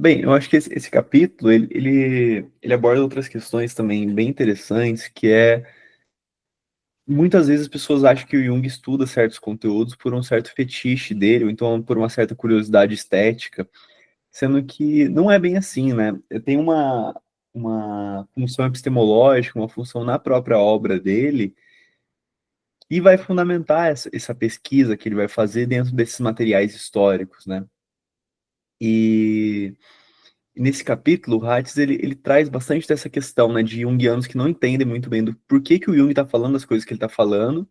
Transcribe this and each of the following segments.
Bem, eu acho que esse capítulo, ele aborda outras questões também bem interessantes, que é, muitas vezes as pessoas acham que o Jung estuda certos conteúdos por um certo fetiche dele, ou então por uma certa curiosidade estética, sendo que não é bem assim, né? Tem uma função epistemológica, uma função na própria obra dele, e vai fundamentar essa pesquisa que ele vai fazer dentro desses materiais históricos, né? E nesse capítulo, o Hatz, ele traz bastante dessa questão, né, de junguianos que não entendem muito bem do porquê que o Jung está falando as coisas que ele está falando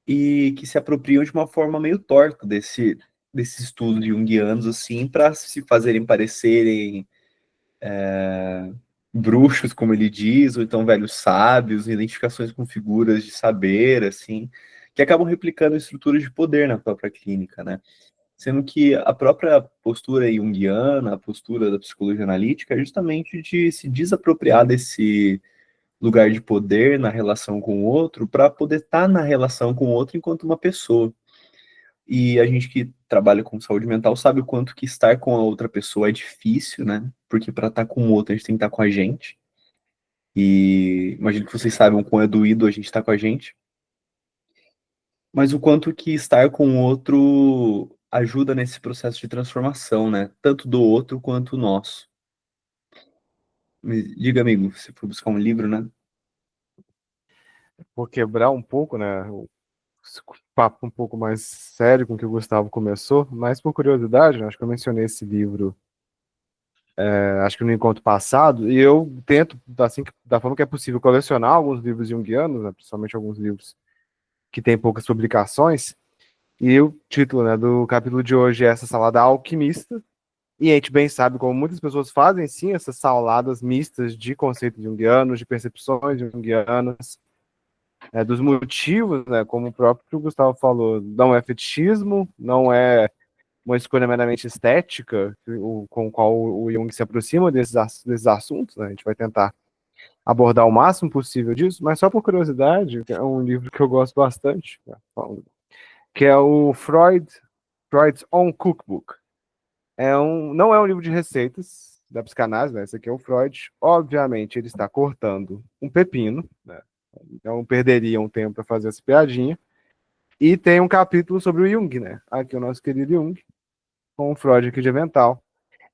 e que se apropriam de uma forma meio torta desses estudos junguianos, assim, para se fazerem parecerem bruxos, como ele diz, ou então velhos sábios, identificações com figuras de saber, assim, que acabam replicando estruturas de poder na própria clínica, né? Sendo que a própria postura junguiana, a postura da psicologia analítica, é justamente de se desapropriar desse lugar de poder na relação com o outro para poder estar na relação com o outro enquanto uma pessoa. E a gente que trabalha com saúde mental sabe o quanto que estar com a outra pessoa é difícil, né? Porque para estar com o outro a gente tem que estar com a gente. E imagino que vocês saibam o quão é doído a gente estar com a gente. Mas o quanto que estar com o outro ajuda nesse processo de transformação, né? Tanto do outro quanto nosso. Me diga, amigo, você foi buscar um livro, né? Vou quebrar um pouco, né, o papo um pouco mais sério com que o Gustavo começou, mas por curiosidade, né, acho que eu mencionei esse livro, acho que no encontro passado, e eu tento, assim, da forma que é possível, colecionar alguns livros junguianos, né, principalmente alguns livros que têm poucas publicações, e o título, né, do capítulo de hoje é Essa Salada Alquimista, e a gente bem sabe como muitas pessoas fazem, sim, essas saladas mistas de conceitos junguianos, de percepções junguianas, dos motivos, né, como o próprio Gustavo falou, não é fetichismo, não é uma escolha meramente estética, com o qual o Jung se aproxima desses assuntos, né, a gente vai tentar abordar o máximo possível disso, mas só por curiosidade, é um livro que eu gosto bastante, né, que é o Freud's Own Cookbook. Não é um livro de receitas da psicanálise, né? Esse aqui é o Freud. Obviamente, ele está cortando um pepino, né? Então perderia um tempo para fazer essa piadinha. E tem um capítulo sobre o Jung, né? Aqui o nosso querido Jung, com o Freud aqui de avental.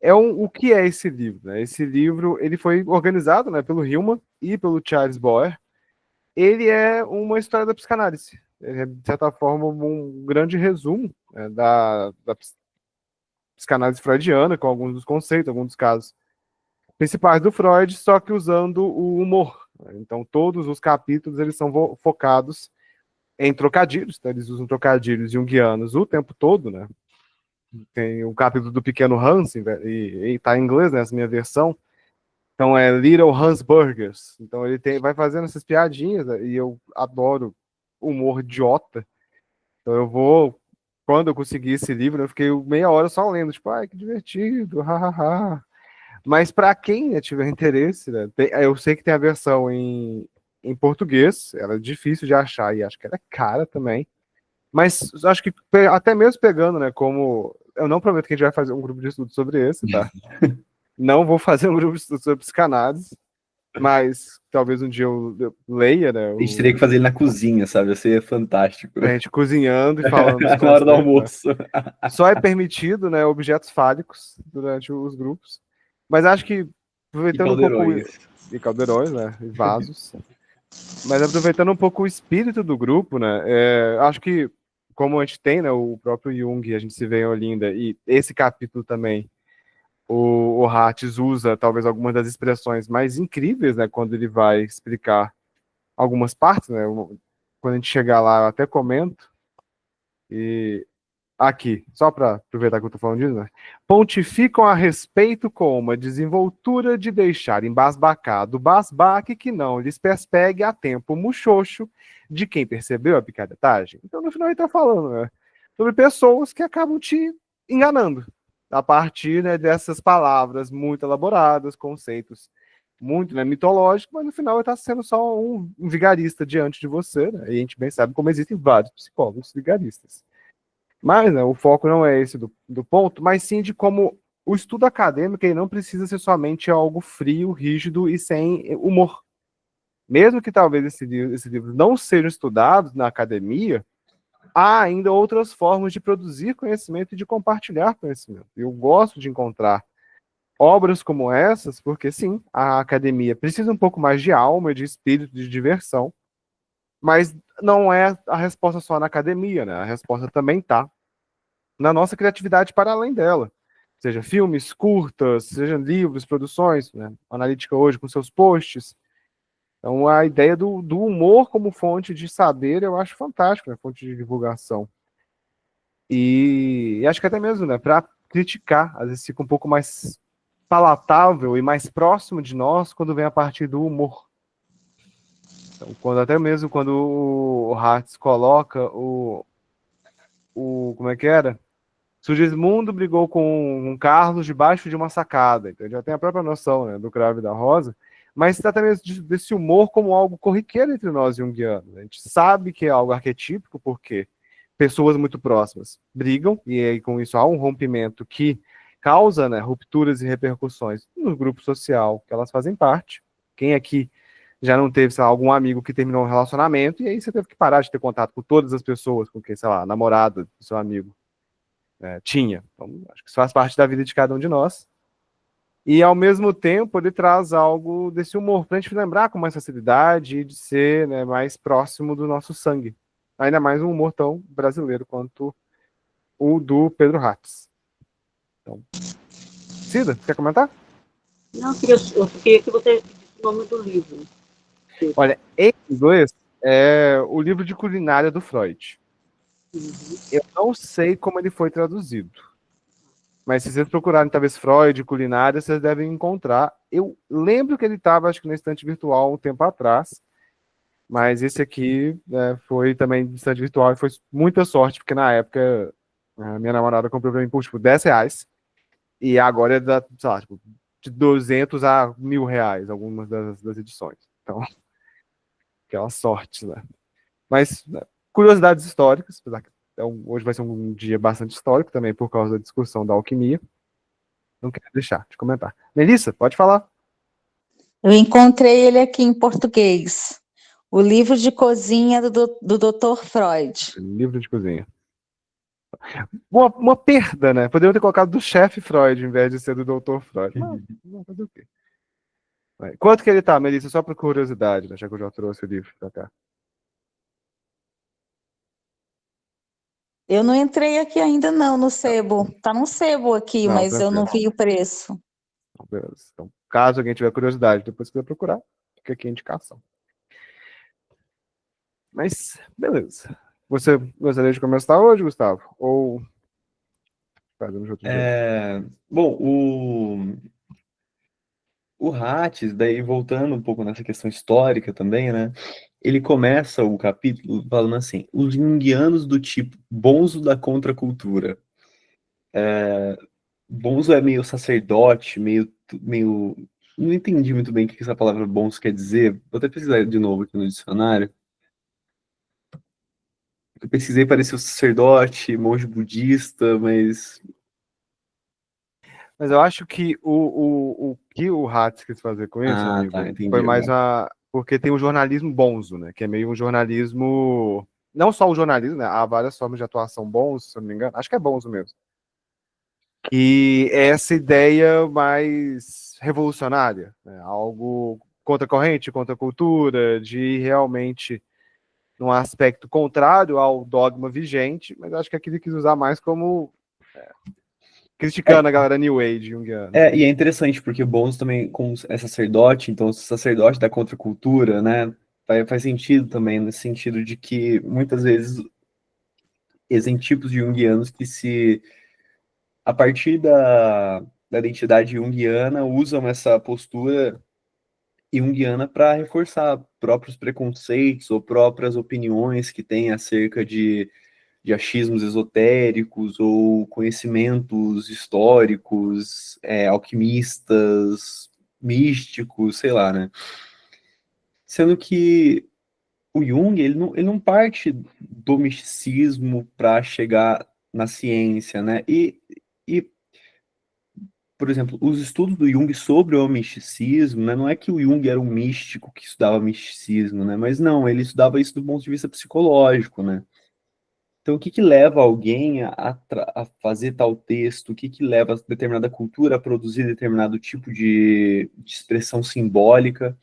O que é esse livro? Né? Esse livro ele foi organizado, né, pelo Hillman e pelo Charles Boyer. Ele é uma história da psicanálise. Ele é, de certa forma, um grande resumo, né, da psicanálise freudiana, com alguns dos conceitos, alguns dos casos principais do Freud, só que usando o humor. Né? Então, todos os capítulos eles são focados em trocadilhos, tá? Eles usam trocadilhos junguianos o tempo todo, né? Tem o capítulo do Pequeno Hans, e tá em inglês, né, essa minha versão. Então é Little Hans Burgers. Então vai fazendo essas piadinhas, né, e eu adoro humor idiota. Então quando eu consegui esse livro, eu fiquei meia hora só lendo, tipo, ai, que divertido, hahaha. Mas para quem, né, tiver interesse, né, eu sei que tem a versão em português, ela é difícil de achar e acho que ela é cara também. Mas acho que até mesmo pegando, né, como eu não prometo que a gente vai fazer um grupo de estudo sobre esse, tá? Não vou fazer um grupo de estudo sobre psicanálise, mas talvez um dia eu leia, né, A gente teria que fazer ele na cozinha, sabe? Ia ser fantástico. a gente cozinhando e falando dos Na hora do conceitos, né? almoço. Só é permitido, né, objetos fálicos durante os grupos. Mas acho que E aproveitando um pouco caldeirões. e caldeirões, né, e vasos. Mas aproveitando um pouco o espírito do grupo, né? Acho que, como a gente tem, né, o próprio Jung, a gente se vê em Olinda, e esse capítulo também, o Hartz usa talvez algumas das expressões mais incríveis, né, quando ele vai explicar algumas partes, né? Quando a gente chegar lá, eu até comento. E aqui, só para aproveitar que eu estou falando disso, né? Pontificam a respeito com uma desenvoltura de deixar embasbacado o basbaque que não lhes perspegue a tempo muxoxo de quem percebeu a picaretagem. Então, no final, ele está falando, né, sobre pessoas que acabam te enganando a partir, né, dessas palavras muito elaboradas, conceitos muito, né, mitológicos, mas no final ele está sendo só um vigarista diante de você, né? E a gente bem sabe como existem vários psicólogos vigaristas. Mas, né, o foco não é esse do ponto, mas sim de como o estudo acadêmico ele não precisa ser somente algo frio, rígido e sem humor. Mesmo que talvez esses livros não sejam estudados na academia, há ainda outras formas de produzir conhecimento e de compartilhar conhecimento. Eu gosto de encontrar obras como essas, porque sim, a academia precisa um pouco mais de alma, de espírito, de diversão, mas não é a resposta só na academia, né? A resposta também está na nossa criatividade para além dela. Seja filmes, curtas, seja livros, produções, né? Analítica hoje com seus posts. Então, a ideia do humor como fonte de saber eu acho fantástico, né? Fonte de divulgação. E acho que até mesmo, né? Para criticar, às vezes fica um pouco mais palatável e mais próximo de nós quando vem a partir do humor. Então, até mesmo quando o Hartz coloca como é que era? Sugismundo brigou com um Carlos debaixo de uma sacada. Então, já tem a própria noção, né, do cravo e da rosa. Mas trata mesmo desse humor como algo corriqueiro entre nós junguianos. A gente sabe que é algo arquetípico, porque pessoas muito próximas brigam, e aí com isso há um rompimento que causa, né, rupturas e repercussões no grupo social que elas fazem parte. Quem aqui já não teve, sei lá, algum amigo que terminou um relacionamento, e aí você teve que parar de ter contato com todas as pessoas com quem, sei lá, a namorada do seu amigo tinha. Então, acho que isso faz parte da vida de cada um de nós. E, ao mesmo tempo, ele traz algo desse humor, para a gente lembrar com mais facilidade de ser, né, mais próximo do nosso sangue. Ainda mais um humor tão brasileiro quanto o do Pedro Hatz. Então, Cida, quer comentar? Não, eu queria que você disse o nome do livro. Olha, em inglês, é o livro de culinária do Freud. Eu não sei como ele foi traduzido. Mas se vocês procurarem, talvez, Freud, culinária, vocês devem encontrar. Eu lembro que ele estava, acho que na estante virtual um tempo atrás. Mas esse aqui foi também de estante virtual e foi muita sorte, porque na época a minha namorada comprou pra mim por, tipo, R$ 10. E agora é da, sei lá, tipo, de 200 a R$ 1.000, algumas das edições. Então, aquela sorte, né? Mas, né, curiosidades históricas, apesar que hoje vai ser um dia bastante histórico também por causa da discussão da alquimia. Não quero deixar de comentar. Melissa, pode falar. Eu encontrei ele aqui em português. O livro de cozinha do Dr. Freud. Livro de cozinha. Uma perda, né? Poderiam ter colocado do chefe Freud em vez de ser do Dr. Freud. Mas, vamos fazer o quê? Quanto que ele tá, Melissa? Só por curiosidade, né? Já que eu já trouxe o livro pra cá. Eu não entrei aqui ainda não no sebo. Tá no sebo aqui, Não, mas eu não tranquilo. vi o preço. Beleza. Então, caso alguém tiver curiosidade, depois quiser procurar, fica aqui a indicação. Mas, beleza. Você gostaria de começar hoje, Gustavo? Ou fazemos outro jeito? Bom, o Hatch, daí voltando um pouco nessa questão histórica também, né? Ele começa o capítulo falando assim: os junguianos do tipo bonzo da contracultura. Bonzo é meio sacerdote, meio. Não entendi muito bem o que essa palavra bonzo quer dizer. Vou até pesquisar de novo aqui no dicionário. Eu pesquisei, parecia sacerdote, monge budista, mas. Mas eu acho que o que o Hatz quis fazer com isso, Ah, tá, amigo, foi entendi mais agora. porque tem o jornalismo bonzo, né? Que é meio um jornalismo. Não só o jornalismo, né? Há várias formas de atuação bonzo, se eu não me engano. Acho que é bonzo mesmo. E é essa ideia mais revolucionária, né? Algo contra a corrente, contra a cultura, de realmente num aspecto contrário ao dogma vigente, mas acho que aqui ele quis usar mais como criticando a galera New Age junguiana. E é interessante, porque o Bones também, como é sacerdote, então sacerdote da contracultura, né? Faz sentido também, nesse sentido de que muitas vezes existem tipos de junguianos que a partir da identidade junguiana, usam essa postura junguiana para reforçar próprios preconceitos ou próprias opiniões que têm acerca de achismos esotéricos ou conhecimentos históricos, alquimistas, místicos, sei lá, né? Sendo que o Jung, ele não parte do misticismo para chegar na ciência, né? E por exemplo, os estudos do Jung sobre o misticismo, né, não é que o Jung era um místico que estudava misticismo, né, mas não, ele estudava isso do ponto de vista psicológico, né. Então, o que que leva alguém a fazer tal texto? O que que leva determinada cultura a produzir determinado tipo de expressão simbólica?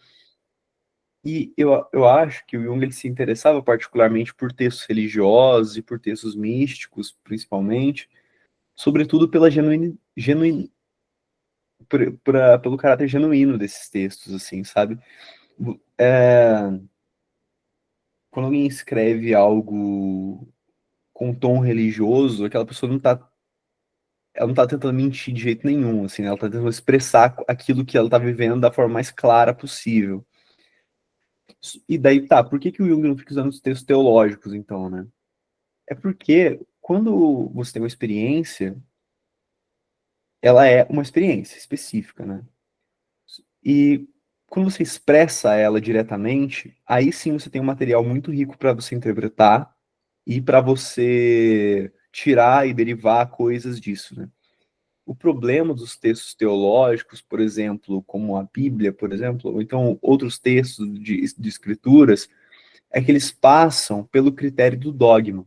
E eu acho que o Jung ele se interessava particularmente por textos religiosos e por textos místicos, principalmente, sobretudo pela pelo caráter genuíno desses textos, assim, sabe? É, quando alguém escreve algo com tom religioso, aquela pessoa ela não tá tentando mentir de jeito nenhum, assim, né? Ela tá tentando expressar aquilo que ela tá vivendo da forma mais clara possível. E daí, tá, por que que o Jung não fica usando os textos teológicos, então, né? É porque quando você tem uma experiência, ela é uma experiência específica, né? E quando você expressa ela diretamente, aí sim você tem um material muito rico para você interpretar e para você tirar e derivar coisas disso, né? O problema dos textos teológicos, por exemplo, como a Bíblia, por exemplo, ou então outros textos de escrituras, é que eles passam pelo critério do dogma.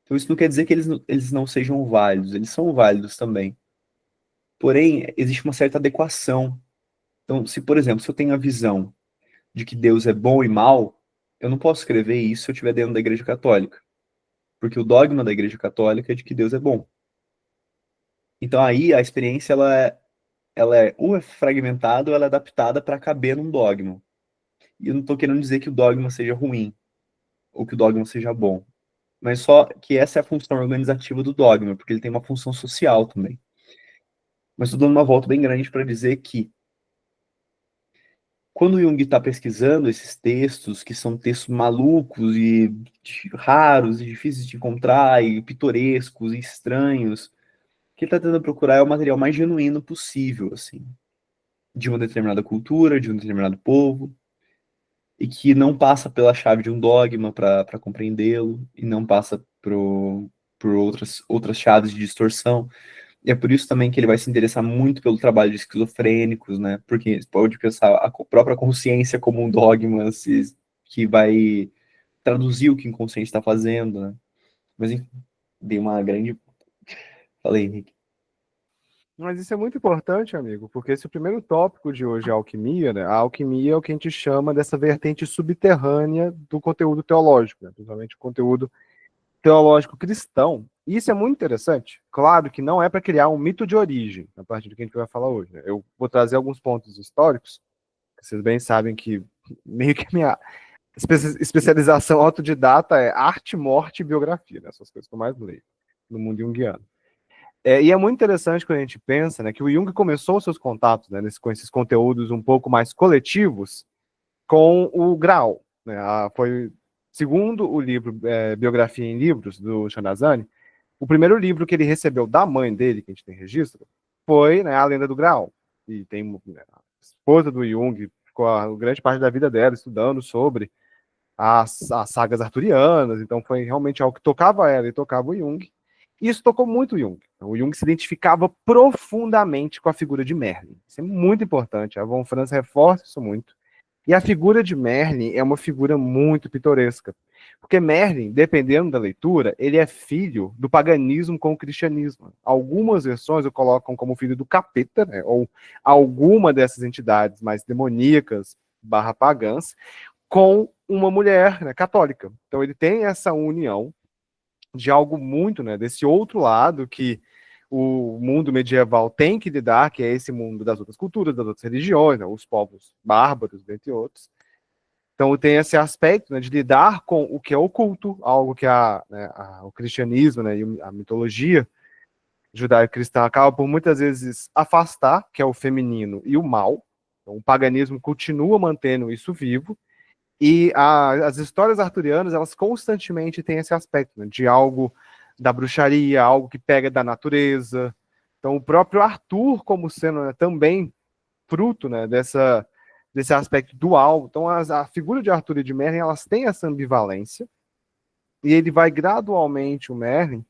Então isso não quer dizer que eles não sejam válidos, eles são válidos também. Porém, existe uma certa adequação. Então, se, por exemplo, se eu tenho a visão de que Deus é bom e mal, eu não posso escrever isso se eu estiver dentro da Igreja Católica. Porque o dogma da Igreja Católica é de que Deus é bom. Então aí a experiência ela é ou é fragmentada ou ela é adaptada para caber num dogma. E eu não estou querendo dizer que o dogma seja ruim ou que o dogma seja bom, mas só que essa é a função organizativa do dogma, porque ele tem uma função social também. Mas estou dando uma volta bem grande para dizer que quando o Jung está pesquisando esses textos, que são textos malucos e raros e difíceis de encontrar, e pitorescos e estranhos, o que ele está tentando procurar é o material mais genuíno possível, assim, de uma determinada cultura, de um determinado povo, e que não passa pela chave de um dogma para compreendê-lo, e não passa por outras chaves de distorção. E é por isso também que ele vai se interessar muito pelo trabalho de esquizofrênicos, né? Porque você pode pensar a própria consciência como um dogma que vai traduzir o que o inconsciente está fazendo, né? Mas enfim, dei uma grande. Falei, Henrique. Mas isso é muito importante, amigo, porque esse primeiro tópico de hoje é a alquimia, né? A alquimia é o que a gente chama dessa vertente subterrânea do conteúdo teológico, né? Principalmente o conteúdo teológico cristão. E isso é muito interessante. Claro que não é para criar um mito de origem, a partir do que a gente vai falar hoje, né? Eu vou trazer alguns pontos históricos, que vocês bem sabem que meio que a minha especialização autodidata é arte, morte e biografia, né? Essas coisas que eu mais leio no mundo junguiano. E é muito interessante quando a gente pensa, né, que o Jung começou os seus contatos, né, com esses conteúdos um pouco mais coletivos com o Graal. Né, foi, segundo o livro Biografia em Livros, do Chandazani, o primeiro livro que ele recebeu da mãe dele, que a gente tem registro, foi, né, A Lenda do Graal. E tem, né, a esposa do Jung ficou a grande parte da vida dela estudando sobre as sagas arturianas, então foi realmente algo que tocava ela e tocava o Jung. E isso tocou muito o Jung. O Jung se identificava profundamente com a figura de Merlin. Isso é muito importante. A Von Franz reforça isso muito. E a figura de Merlin é uma figura muito pitoresca. Porque Merlin, dependendo da leitura, ele é filho do paganismo com o cristianismo. Algumas versões o colocam como filho do capeta, né, ou alguma dessas entidades mais demoníacas / pagãs, com uma mulher, né, católica. Então ele tem essa união de algo muito, né, desse outro lado que o mundo medieval tem que lidar, que é esse mundo das outras culturas, das outras religiões, né, os povos bárbaros, dentre outros. Então tem esse aspecto, né, de lidar com o que é oculto, algo que o cristianismo, né, e a mitologia judaico-cristã acaba por muitas vezes afastar, que é o feminino e o mal. Então, o paganismo continua mantendo isso vivo, e as histórias arturianas, elas constantemente têm esse aspecto, né, de algo da bruxaria, algo que pega da natureza. Então, o próprio Arthur, como sendo, né, também fruto, né, desse aspecto dual. Então, a figura de Arthur e de Merlin, elas têm essa ambivalência, e ele vai gradualmente, o Merlin,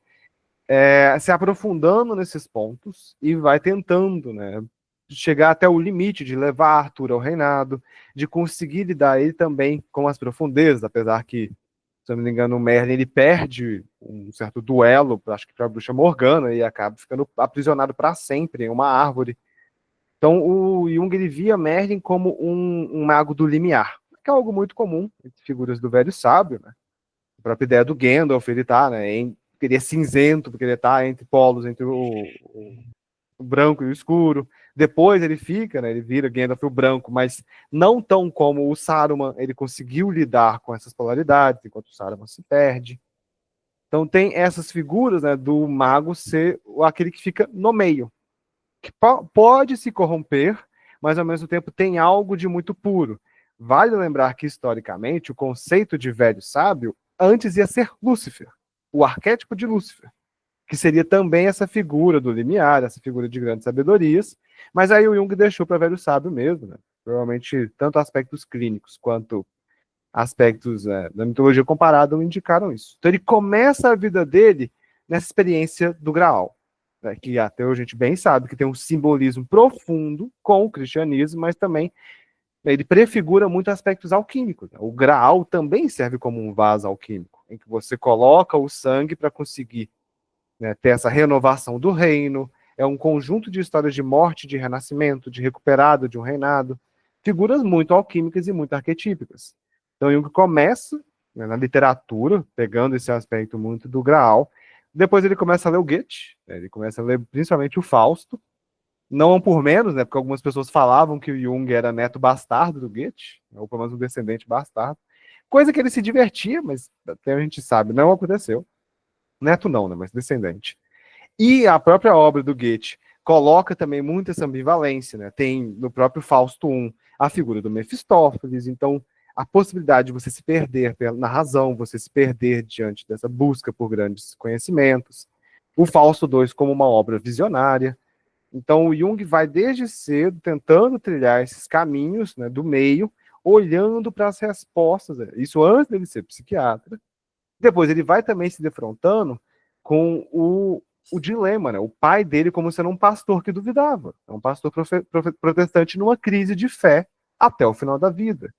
se aprofundando nesses pontos e vai tentando, né, chegar até o limite de levar Arthur ao reinado, de conseguir lidar ele também com as profundezas, apesar que, se eu não me engano, o Merlin ele perde um certo duelo, acho que para a bruxa Morgana, e acaba ficando aprisionado para sempre em uma árvore. Então o Jung ele via Merlin como um mago do limiar, que é algo muito comum entre figuras do velho sábio, né? A própria ideia do Gandalf, ele tá, né, ele é cinzento, porque ele tá entre polos, entre o branco e o escuro. Depois ele fica, né, ele vira Gandalf o branco, mas não tão como o Saruman, ele conseguiu lidar com essas polaridades, enquanto o Saruman se perde. Então tem essas figuras, né, do mago ser aquele que fica no meio, que pode se corromper, mas ao mesmo tempo tem algo de muito puro. Vale lembrar que, historicamente, o conceito de velho sábio antes ia ser Lúcifer, o arquétipo de Lúcifer, que seria também essa figura do limiar, essa figura de grandes sabedorias, mas aí o Jung deixou para velho sábio mesmo, né? Provavelmente tanto aspectos clínicos quanto aspectos da mitologia comparada indicaram isso. Então ele começa a vida dele nessa experiência do Graal, né, que até hoje a gente bem sabe que tem um simbolismo profundo com o cristianismo, mas também ele prefigura muito aspectos alquímicos. Né? O Graal também serve como um vaso alquímico, em que você coloca o sangue para conseguir, né, ter essa renovação do reino. É um conjunto de histórias de morte, de renascimento, de recuperado de um reinado. Figuras muito alquímicas e muito arquetípicas. Então Jung começa, né, na literatura, pegando esse aspecto muito do Graal. Depois ele começa a ler o Goethe, né, ele começa a ler principalmente o Fausto, não por menos, né, porque algumas pessoas falavam que o Jung era neto bastardo do Goethe, ou pelo menos um descendente bastardo, coisa que ele se divertia, mas até a gente sabe, não aconteceu. Neto não, né, mas descendente. E a própria obra do Goethe coloca também muita essa ambivalência, né? Tem no próprio Fausto I a figura do Mefistófeles, então a possibilidade de você se perder na razão, você se perder diante dessa busca por grandes conhecimentos. O Fausto II como uma obra visionária. Então o Jung vai desde cedo tentando trilhar esses caminhos, né, do meio, olhando para as respostas, isso antes dele ser psiquiatra. Depois ele vai também se defrontando com o dilema, né? O pai dele como sendo um pastor que duvidava, é um pastor protestante numa crise de fé até o final da vida.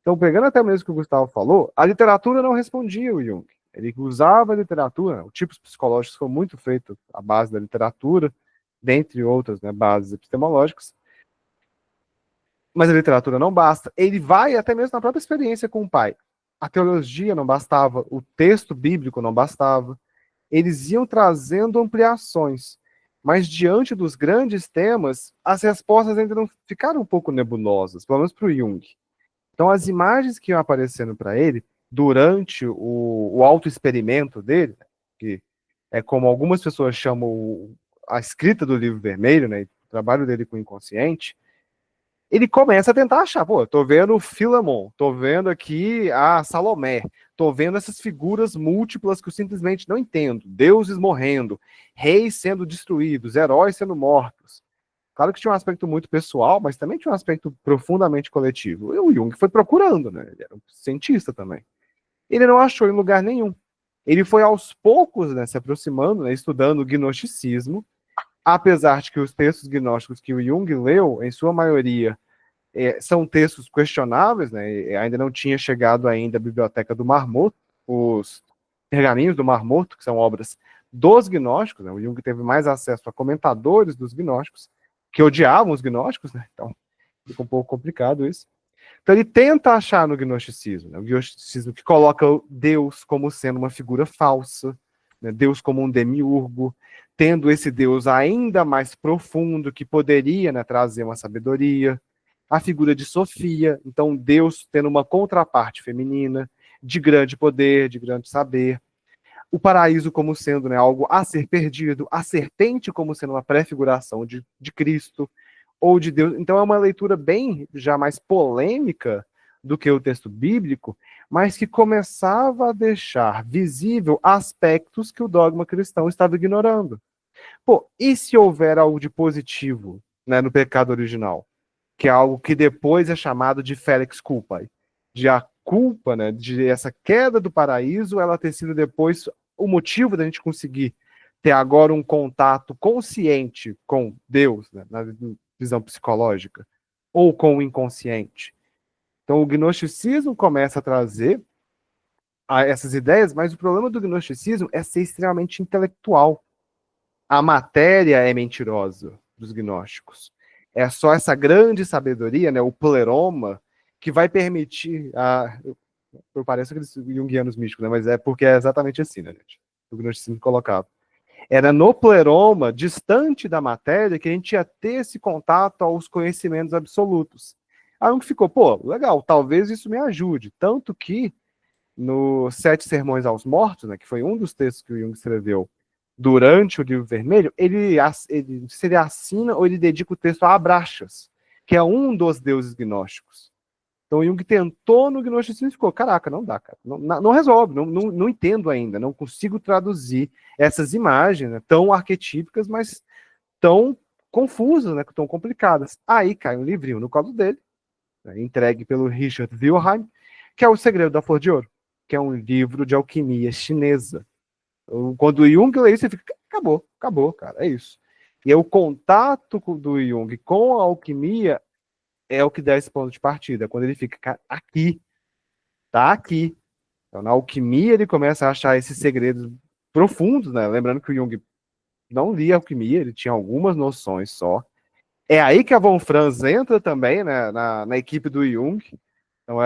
Então, pegando até mesmo o que o Gustavo falou, a literatura não respondia o Jung. Ele usava a literatura, os tipos psicológicos foram muito feitos à base da literatura, dentre outras, né, bases epistemológicas, mas a literatura não basta. Ele vai até mesmo na própria experiência com o pai. A teologia não bastava, o texto bíblico não bastava. Eles iam trazendo ampliações, mas diante dos grandes temas, as respostas ainda não ficaram um pouco nebulosas, pelo menos para o Jung. Então, as imagens que iam aparecendo para ele durante o autoexperimento dele, que é como algumas pessoas chamam a escrita do livro vermelho, né, o trabalho dele com o inconsciente, ele começa a tentar achar, pô, tô vendo o Filemon, tô vendo aqui a Salomé, tô vendo essas figuras múltiplas que eu simplesmente não entendo, deuses morrendo, reis sendo destruídos, heróis sendo mortos. Claro que tinha um aspecto muito pessoal, mas também tinha um aspecto profundamente coletivo. E o Jung foi procurando, né? Ele era um cientista também. Ele não achou em lugar nenhum. Ele foi aos poucos, né, se aproximando, né, estudando o gnosticismo, apesar de que os textos gnósticos que o Jung leu, em sua maioria, são textos questionáveis, né? Ainda não tinha chegado ainda a Biblioteca do Mar Morto, os pergaminhos do Mar Morto, que são obras dos gnósticos, né? O Jung teve mais acesso a comentadores dos gnósticos, que odiavam os gnósticos, né? Então fica um pouco complicado isso. Então ele tenta achar no gnosticismo, né? O gnosticismo que coloca Deus como sendo uma figura falsa, né? Deus como um demiurgo, tendo esse Deus ainda mais profundo, que poderia, né, trazer uma sabedoria. A figura de Sofia, então Deus tendo uma contraparte feminina, de grande poder, de grande saber. O paraíso como sendo, né, algo a ser perdido, a serpente como sendo uma prefiguração de Cristo, ou de Deus. Então é uma leitura bem já mais polêmica do que o texto bíblico, mas que começava a deixar visível aspectos que o dogma cristão estava ignorando. Pô, e se houver algo de positivo, né, no pecado original? Que é algo que depois é chamado de Felix Culpae, de a culpa, né, de essa queda do paraíso, ela ter sido depois o motivo da gente conseguir ter agora um contato consciente com Deus, né, na visão psicológica, ou com o inconsciente. Então o gnosticismo começa a trazer essas ideias, mas o problema do gnosticismo é ser extremamente intelectual. A matéria é mentirosa dos gnósticos. É só essa grande sabedoria, né, o pleroma, que vai permitir eu pareço aqueles junguianos místicos, né, mas é porque é exatamente assim, né, gente? O gnosticismo colocava. Era no pleroma, distante da matéria, que a gente ia ter esse contato aos conhecimentos absolutos. Aí um que ficou, pô, legal, talvez isso me ajude. Tanto que no Sete Sermões aos Mortos, né, que foi um dos textos que o Jung escreveu durante o Livro Vermelho, ele se ele assina ou ele dedica o texto a Abraxas, que é um dos deuses gnósticos. Então o Jung tentou no gnosticismo e ficou, caraca, não dá, cara. Não resolve, não entendo ainda, não consigo traduzir essas imagens, né, tão arquetípicas, mas tão confusas, né, tão complicadas. Aí cai um livrinho no colo dele, né, entregue pelo Richard Wilhelm, que é O Segredo da Flor de Ouro, que é um livro de alquimia chinesa. Quando o Jung lê isso, ele fica, acabou, cara, é isso. E o contato do Jung com a alquimia é o que dá esse ponto de partida, quando ele fica, cara, aqui, tá aqui. Então, na alquimia, ele começa a achar esses segredos profundos, né? Lembrando que o Jung não lia alquimia, ele tinha algumas noções só. É aí que a Von Franz entra também, né, na equipe do Jung. Então,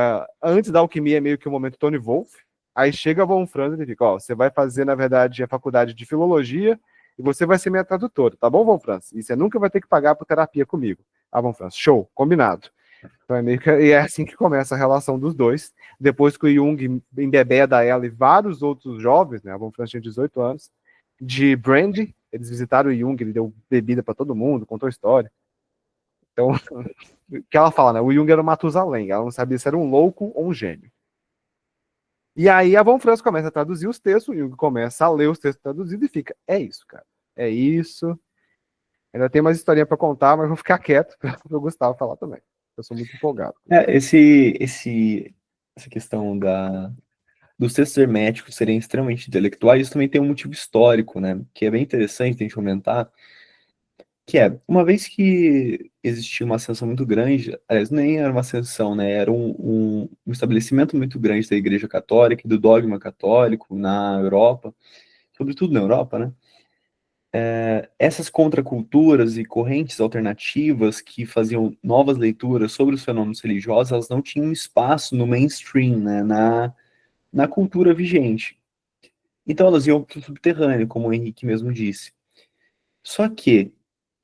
antes da alquimia é meio que o momento Tony Wolff. Aí chega a Von Franz e ele fica, ó, você vai fazer, na verdade, a faculdade de filologia e você vai ser minha tradutora, tá bom, Von Franz? E você nunca vai ter que pagar por terapia comigo. Ah, Von Franz, show, combinado. Então e é assim que começa a relação dos dois. Depois que o Jung embebeda ela e vários outros jovens, né, a Von Franz tinha 18 anos, de brandy, eles visitaram o Jung, ele deu bebida para todo mundo, contou história. Então, o que ela fala, né? O Jung era um Matusalém, ela não sabia se era um louco ou um gênio. E aí a Von Franz começa a traduzir os textos, o Jung começa a ler os textos traduzidos e fica, é isso, cara, é isso. Ainda tem mais historinha para contar, mas vou ficar quieto para o Gustavo falar também. Eu sou muito empolgado. Essa questão dos textos herméticos serem extremamente intelectuais, isso também tem um motivo histórico, né? Que é bem interessante a gente comentar, que é, uma vez que existia uma ascensão muito grande, aliás, nem era uma ascensão, né? Era um estabelecimento muito grande da Igreja Católica e do dogma católico na Europa, sobretudo na Europa, né? Essas contraculturas e correntes alternativas que faziam novas leituras sobre os fenômenos religiosos, elas não tinham espaço no mainstream, né? Na cultura vigente. Então elas iam para o subterrâneo, como o Henrique mesmo disse. Só que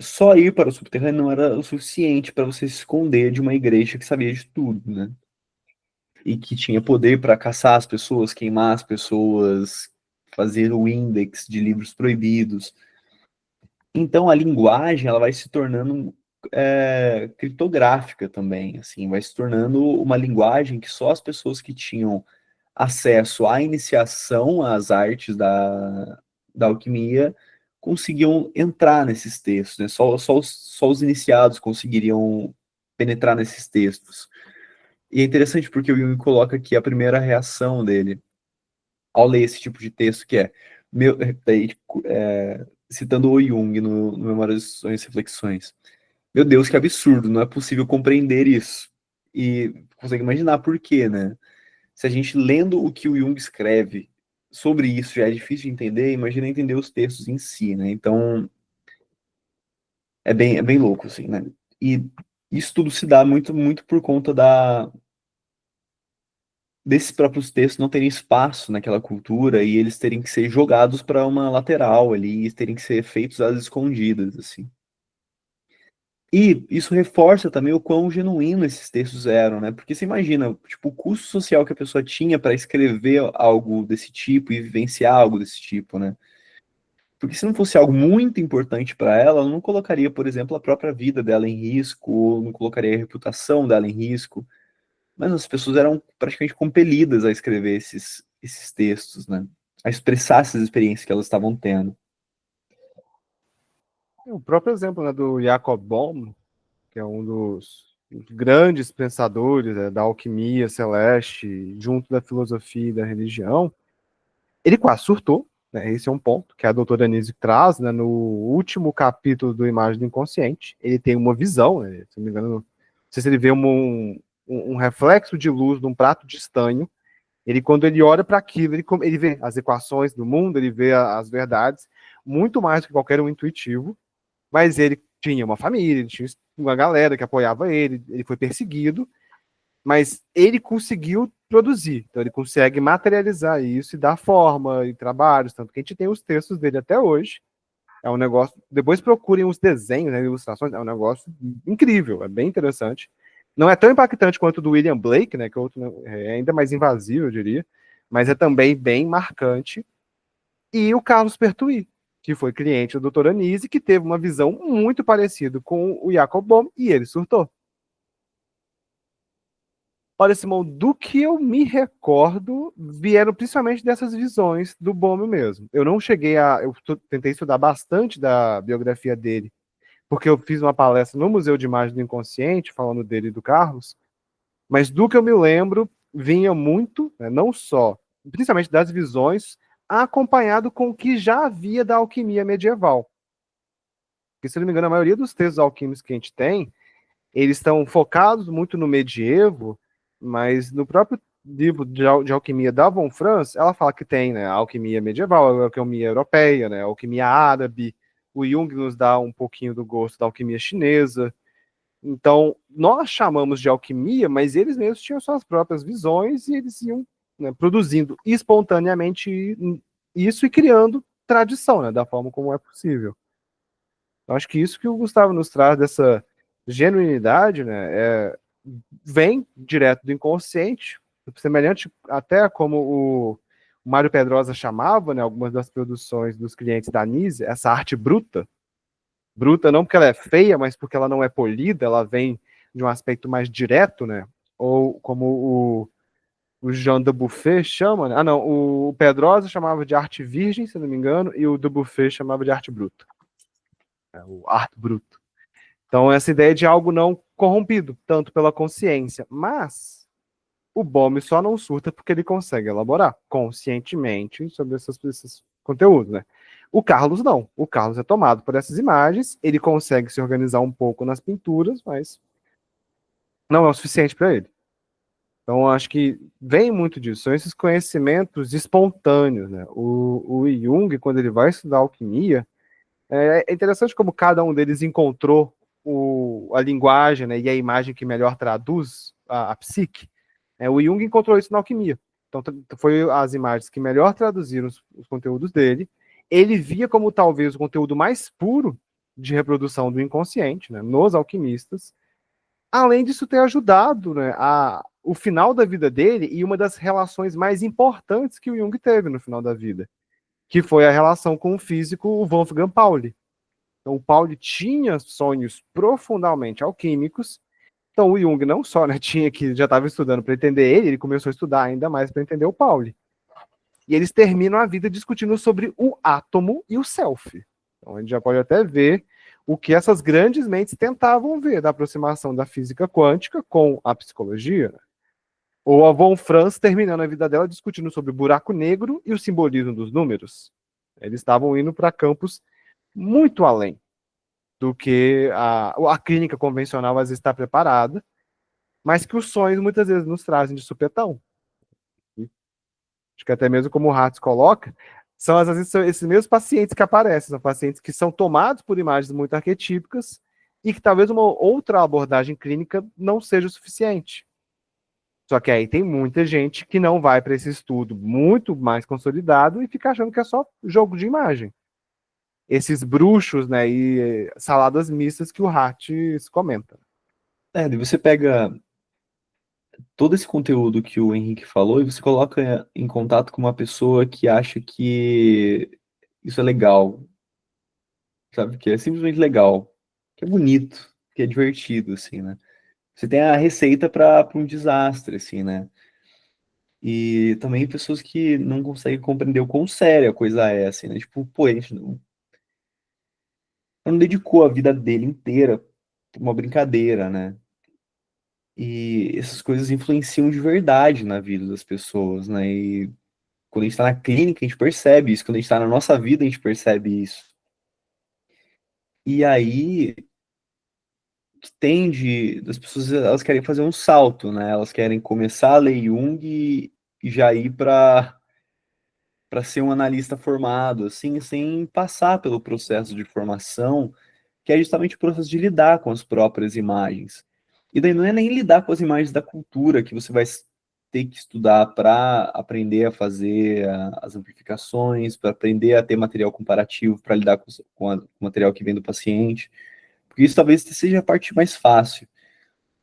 só ir para o subterrâneo não era o suficiente para você se esconder de uma igreja que sabia de tudo, né? E que tinha poder para caçar as pessoas, queimar as pessoas, fazer o índex de livros proibidos. Então a linguagem ela vai se tornando criptográfica também, assim, vai se tornando uma linguagem que só as pessoas que tinham acesso à iniciação às artes da alquimia conseguiam entrar nesses textos, né? Só os iniciados conseguiriam penetrar nesses textos. E é interessante porque o Jung coloca aqui a primeira reação dele ao ler esse tipo de texto, que é, daí, citando o Jung no Memórias e Reflexões. Meu Deus, que absurdo, não é possível compreender isso. E consegue imaginar por quê, né? Se a gente lendo o que o Jung escreve sobre isso já é difícil de entender, imagina entender os textos em si, né? Então, é bem louco, assim, né? E isso tudo se dá muito, muito por conta desses próprios textos não terem espaço naquela cultura e eles terem que ser jogados para uma lateral ali, e terem que ser feitos às escondidas, assim. E isso reforça também o quão genuíno esses textos eram, né? Porque você imagina, tipo, o custo social que a pessoa tinha para escrever algo desse tipo e vivenciar algo desse tipo, né? Porque se não fosse algo muito importante para ela, ela não colocaria, por exemplo, a própria vida dela em risco, ou não colocaria a reputação dela em risco. Mas as pessoas eram praticamente compelidas a escrever esses textos, né? A expressar essas experiências que elas estavam tendo. O próprio exemplo, né, do Jacob Bohm, que é um dos grandes pensadores, né, da alquimia celeste, junto da filosofia e da religião, ele quase surtou, né? Esse é um ponto que a doutora Anise traz, né, no último capítulo do Imagem do Inconsciente. Ele tem uma visão, né, se não me engano, não sei se ele vê um reflexo de luz num prato de estanho. Ele, quando ele olha para aquilo, ele vê as equações do mundo, ele vê as verdades, muito mais do que qualquer um intuitivo, mas ele tinha uma família, ele tinha uma galera que apoiava ele foi perseguido, mas ele conseguiu produzir, então ele consegue materializar isso e dar forma e trabalhos, tanto que a gente tem os textos dele até hoje. É um negócio. Depois procurem os desenhos, né, ilustrações, é um negócio incrível, é bem interessante. Não é tão impactante quanto o do William Blake, né, que é outro, é ainda mais invasivo, eu diria, mas é também bem marcante. E o Carlos Pertwee, que foi cliente do Dr. Anise, que teve uma visão muito parecida com o Jacob Bohm, e ele surtou. Olha, Simão, do que eu me recordo, vieram principalmente dessas visões do Bohm mesmo. Eu não cheguei a. Eu tentei estudar bastante da biografia dele, porque eu fiz uma palestra no Museu de Imagem do Inconsciente, falando dele e do Carlos, mas do que eu me lembro, vinha muito, né, não só, principalmente das visões, acompanhado com o que já havia da alquimia medieval. Porque, se não me engano, a maioria dos textos alquímicos que a gente tem, eles estão focados muito no medievo, mas no próprio livro de alquimia da Von Franz, ela fala que tem, né, a alquimia medieval, a alquimia europeia, né, a alquimia árabe. O Jung nos dá um pouquinho do gosto da alquimia chinesa. Então, nós chamamos de alquimia, mas eles mesmos tinham suas próprias visões e eles iam, né, produzindo espontaneamente isso e criando tradição, né, da forma como é possível. Eu acho que isso que o Gustavo nos traz dessa genuinidade, né, vem direto do inconsciente, semelhante até como o Mário Pedrosa chamava, né, algumas das produções dos clientes da Nise, essa arte bruta. Bruta não porque ela é feia, mas porque ela não é polida, ela vem de um aspecto mais direto, né? Ou como o Jean Dubuffet chama, né? Ah, não, o Pedrosa chamava de arte virgem, se não me engano, e o Dubuffet chamava de arte bruta. O arte bruto. Então, essa ideia de algo não corrompido, tanto pela consciência, mas o Bohm só não surta porque ele consegue elaborar conscientemente sobre esses conteúdos, né? O Carlos não. O Carlos é tomado por essas imagens, ele consegue se organizar um pouco nas pinturas, mas não é o suficiente para ele. Então, acho que vem muito disso. São esses conhecimentos espontâneos, né? O Jung, quando ele vai estudar alquimia, é interessante como cada um deles encontrou a linguagem, né, e a imagem que melhor traduz a psique. O Jung encontrou isso na alquimia. Então, foi as imagens que melhor traduziram os conteúdos dele. Ele via como talvez o conteúdo mais puro de reprodução do inconsciente, né, nos alquimistas. Além disso ter ajudado, né, o final da vida dele e uma das relações mais importantes que o Jung teve no final da vida, que foi a relação com o físico Wolfgang Pauli. Então, o Pauli tinha sonhos profundamente alquímicos. Então, o Jung não só, né, já estava estudando para entender ele começou a estudar ainda mais para entender o Pauli. E eles terminam a vida discutindo sobre o átomo e o self. Então, a gente já pode até ver o que essas grandes mentes tentavam ver da aproximação da física quântica com a psicologia. Ou a Von Franz terminando a vida dela discutindo sobre o buraco negro e o simbolismo dos números. Eles estavam indo para campos muito além do que a clínica convencional às vezes está preparada, mas que os sonhos muitas vezes nos trazem de supetão. Acho que até mesmo como o Hartz coloca, às vezes são esses mesmos pacientes que aparecem, são pacientes que são tomados por imagens muito arquetípicas e que talvez uma outra abordagem clínica não seja o suficiente. Só que aí tem muita gente que não vai para esse estudo muito mais consolidado e fica achando que é só jogo de imagem. Esses bruxos, né, e saladas mistas que o Hartz comenta. Daí você pega todo esse conteúdo que o Henrique falou e você coloca em contato com uma pessoa que acha que isso é legal, sabe? Que é simplesmente legal, que é bonito, que é divertido, assim, né? Você tem a receita para um desastre, assim, né? E também pessoas que não conseguem compreender o quão séria a coisa é, assim, né? Tipo, pô, a gente não dedicou a vida dele inteira pra uma brincadeira, né? E essas coisas influenciam de verdade na vida das pessoas, né? E Quando a gente está na clínica, a gente percebe isso. Quando a gente está na nossa vida, a gente percebe isso. E aí, que tende, as pessoas, elas querem fazer um salto, né? Elas querem começar a ler Jung e já ir para ser um analista formado, assim, sem passar pelo processo de formação, que é justamente o processo de lidar com as próprias imagens. E daí não é nem lidar com as imagens da cultura que você vai ter que estudar para aprender a fazer as amplificações, para aprender a ter material comparativo, para lidar com o material que vem do paciente. Porque isso talvez seja a parte mais fácil.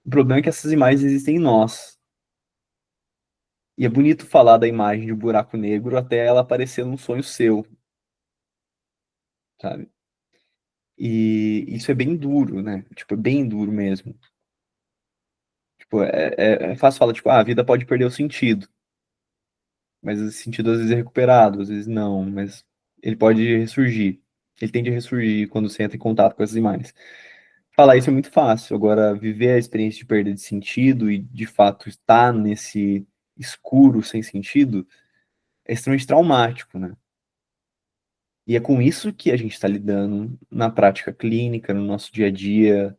O problema é que essas imagens existem em nós. E é bonito falar da imagem de um buraco negro até ela aparecer num sonho seu, sabe? E isso é bem duro, né? Tipo, é bem duro mesmo. Tipo, é fácil falar, tipo, a vida pode perder o sentido. Mas esse sentido às vezes é recuperado, às vezes não. Mas ele pode ressurgir. Ele tende a ressurgir quando você entra em contato com essas imagens. Falar isso é muito fácil. Agora, viver a experiência de perda de sentido e, de fato, estar nesse escuro sem sentido é extremamente traumático, né? E é com isso que a gente está lidando na prática clínica, no nosso dia a dia,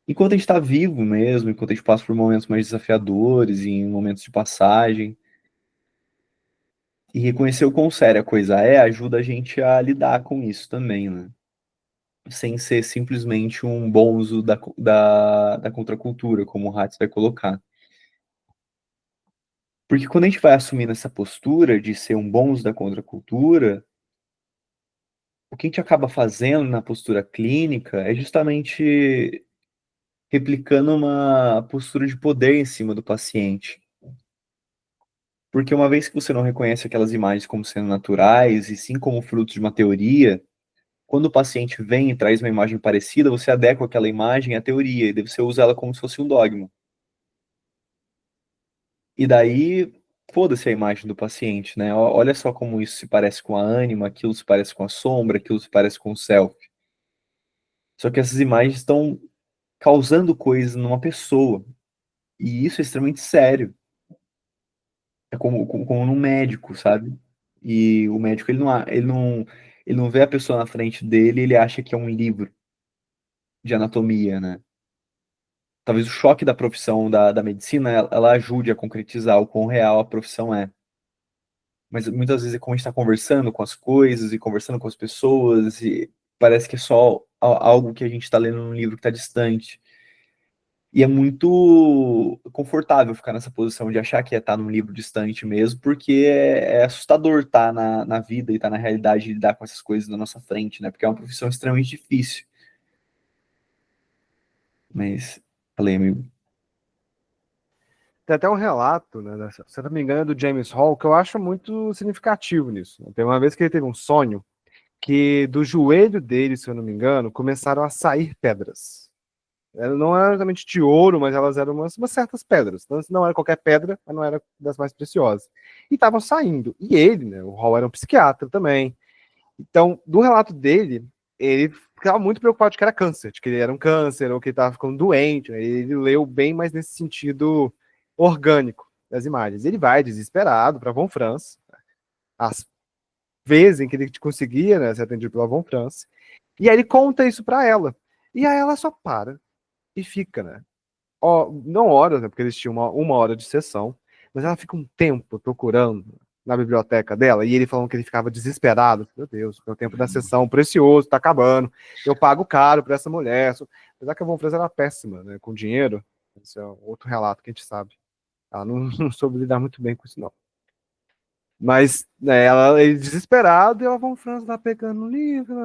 enquanto a gente está vivo mesmo, enquanto a gente passa por momentos mais desafiadores, e em momentos de passagem. E reconhecer o quão séria a coisa ajuda a gente a lidar com isso também, né? Sem ser simplesmente um bonzo da contracultura, como o Hatz vai colocar. Porque quando a gente vai assumindo essa postura de ser um bonzo da contracultura, o que a gente acaba fazendo na postura clínica é justamente replicando uma postura de poder em cima do paciente. Porque uma vez que você não reconhece aquelas imagens como sendo naturais, e sim como frutos de uma teoria, quando o paciente vem e traz uma imagem parecida, você adequa aquela imagem à teoria, e daí você usa ela como se fosse um dogma. E daí, foda-se a imagem do paciente, né? Olha só como isso se parece com a ânima, aquilo se parece com a sombra, aquilo se parece com o self. Só que essas imagens estão causando coisas numa pessoa. E isso é extremamente sério. É como num médico, sabe? E o médico, ele não vê a pessoa na frente dele, ele acha que é um livro de anatomia, né? Talvez o choque da profissão da medicina, ela ajude a concretizar o quão real a profissão é. Mas muitas vezes é como a gente está conversando com as coisas e conversando com as pessoas, e parece que é só algo que a gente está lendo num livro que está distante. E é muito confortável ficar nessa posição de achar que é estar num livro distante mesmo, porque é assustador estar na vida e estar na realidade de lidar com essas coisas na nossa frente, né? Porque é uma profissão extremamente difícil. Mas, falei, amigo. Tem até um relato, né, se eu não me engano, é do James Hall, que eu acho muito significativo nisso. Tem uma vez que ele teve um sonho que do joelho dele, se eu não me engano, começaram a sair pedras. Não era exatamente de ouro, mas elas eram umas certas pedras. Então, não era qualquer pedra, mas não era das mais preciosas. E estavam saindo. E ele, né, o Hall era um psiquiatra também. Então, do relato dele, ele ficava muito preocupado de que era câncer, de que ele era um câncer, ou que ele estava ficando doente. Né? Ele leu bem mais nesse sentido orgânico das imagens. Ele vai desesperado para Von Franz, as vezes em que ele conseguia, né, ser atendido pela Von Franz, e aí ele conta isso para ela. E aí ela só para e fica, né? Não horas, né, porque eles tinham uma hora de sessão, mas ela fica um tempo procurando na biblioteca dela, e ele falando que ele ficava desesperado. Meu Deus, meu tempo da sessão precioso, tá acabando, eu pago caro para essa mulher. Apesar que a Von Franz era péssima, né, com dinheiro. Esse é outro relato que a gente sabe. Ela não soube lidar muito bem com isso, não. Mas né, ele desesperado, e a Von Franz lá pegando o livro,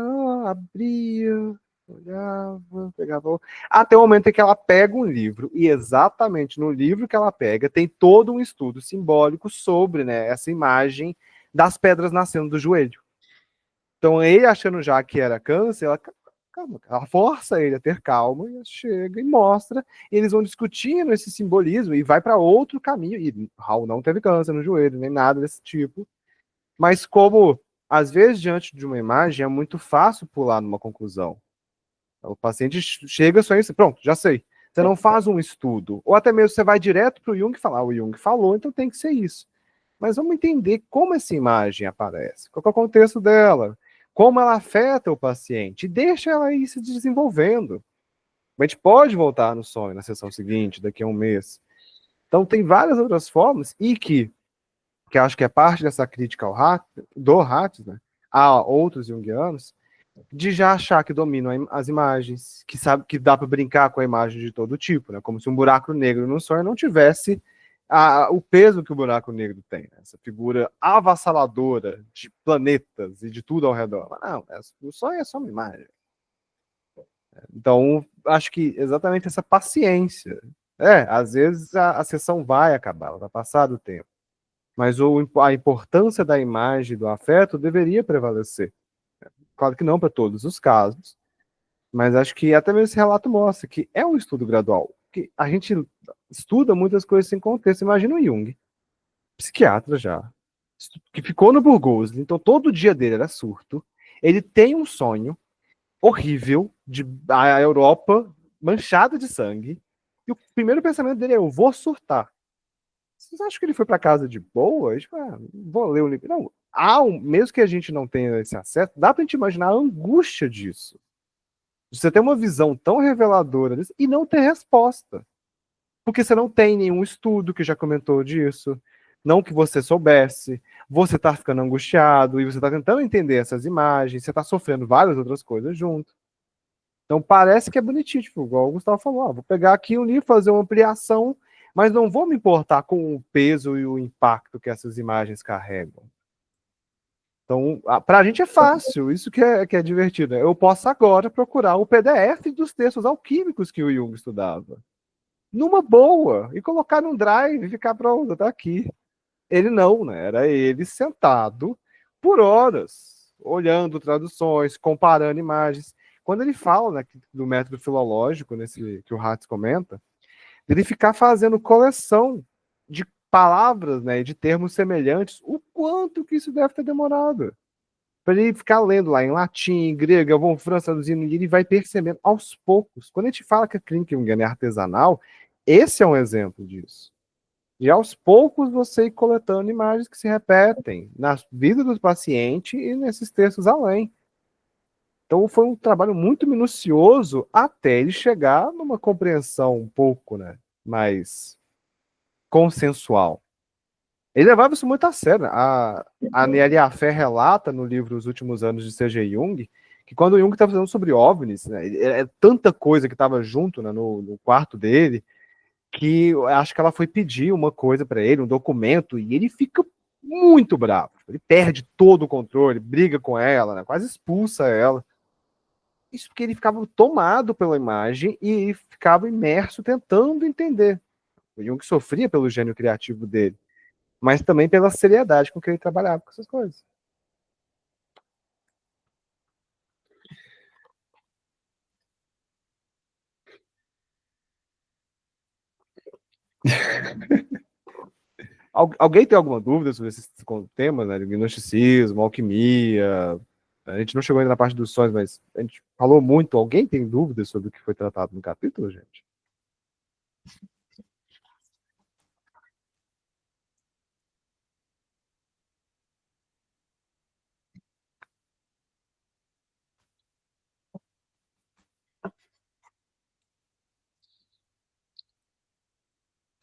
abria, olhava, pegava. Até o momento em que ela pega um livro, e exatamente no livro que ela pega, tem todo um estudo simbólico sobre, né, essa imagem das pedras nascendo do joelho. Então, ele achando já que era câncer, ela força ele a ter calma, e chega e mostra, e eles vão discutindo esse simbolismo, e vai para outro caminho, e Raul não teve câncer no joelho, nem nada desse tipo, mas como, às vezes, diante de uma imagem, é muito fácil pular numa conclusão. O paciente chega só isso, pronto, já sei. Você não faz um estudo, ou até mesmo você vai direto para o Jung e fala, o Jung falou, então tem que ser isso. mas vamos entender como essa imagem aparece, qual é o contexto dela, como ela afeta o paciente, e deixa ela ir se desenvolvendo. A gente pode voltar no sonho na sessão seguinte, daqui a um mês. Então tem várias outras formas, e que acho que é parte dessa crítica do Hatz, né, a outros junguianos, de já achar que dominam as imagens, que sabe que dá para brincar com a imagem de todo tipo, né? Como se um buraco negro no sonho não tivesse o peso que o buraco negro tem, né? Essa figura avassaladora de planetas e de tudo ao redor. Mas não, o sonho é só uma imagem. Então, acho que exatamente essa paciência. Às vezes a sessão vai acabar, vai passar do tempo. Mas a importância da imagem, do afeto, deveria prevalecer. Claro que não para todos os casos, mas acho que até mesmo esse relato mostra que é um estudo gradual. Que a gente estuda muitas coisas sem contexto. Imagina o Jung, psiquiatra já, que ficou no Burgosli, então todo dia dele era surto. Ele tem um sonho horrível de a Europa manchada de sangue, e o primeiro pensamento dele é: eu vou surtar. Vocês acham que ele foi para casa de boa? Tipo, vou ler o livro. Não, mesmo que a gente não tenha esse acesso, dá para a gente imaginar a angústia disso. Você tem uma visão tão reveladora disso e não ter resposta. Porque você não tem nenhum estudo que já comentou disso, não que você soubesse, você está ficando angustiado e você está tentando entender essas imagens, você está sofrendo várias outras coisas junto. Então parece que é bonitinho, tipo, igual o Gustavo falou, vou pegar aqui um livro, fazer uma ampliação, mas não vou me importar com o peso e o impacto que essas imagens carregam. Então, para a gente é fácil, isso que é divertido. Eu posso agora procurar o PDF dos textos alquímicos que o Jung estudava, numa boa, e colocar num drive e ficar pronto, tá aqui. Ele não, né? Era ele sentado por horas, olhando traduções, comparando imagens. Quando ele fala, né, do método filológico, nesse que o Hatz comenta, ele ficar fazendo coleção de palavras, né, de termos semelhantes, o quanto que isso deve ter demorado. Para ele ficar lendo lá em latim, grego, eu vou França traduzindo, e ele vai percebendo aos poucos. Quando a gente fala que a clínica junguiana é artesanal, esse é um exemplo disso. E aos poucos você ir coletando imagens que se repetem na vida do paciente e nesses textos além. Então foi um trabalho muito minucioso até ele chegar numa compreensão um pouco, né, mais consensual. Ele levava isso muito a sério. A Nélia Afé relata no livro Os Últimos Anos de C.G. Jung que quando o Jung estava falando sobre OVNIs, né, é tanta coisa que estava junto, né, no quarto dele, que eu acho que ela foi pedir uma coisa para ele, um documento, e ele fica muito bravo. Ele perde todo o controle, briga com ela, né, quase expulsa ela. Isso porque ele ficava tomado pela imagem e ficava imerso tentando entender. O Jung sofria pelo gênio criativo dele, mas também pela seriedade com que ele trabalhava com essas coisas. Alguém tem alguma dúvida sobre esses temas, né? Gnosticismo, alquimia? A gente não chegou ainda na parte dos sonhos, mas a gente falou muito. Alguém tem dúvidas sobre o que foi tratado no capítulo, gente?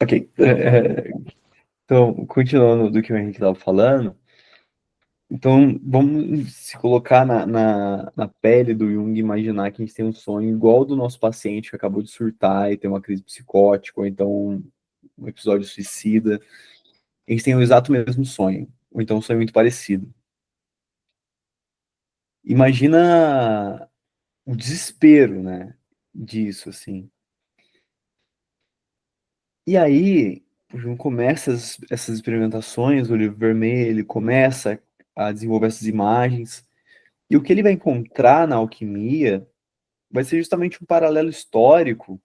Ok. Então, continuando do que o Henrique estava falando, então vamos se colocar na pele do Jung e imaginar que a gente tem um sonho igual ao do nosso paciente que acabou de surtar e tem uma crise psicótica, ou então um episódio suicida. Eles têm o exato mesmo sonho, ou então um sonho muito parecido. Imagina o desespero, né, disso, assim. E aí, o Jung começa essas experimentações, o livro vermelho, ele começa a desenvolver essas imagens, e o que ele vai encontrar na alquimia vai ser justamente um paralelo histórico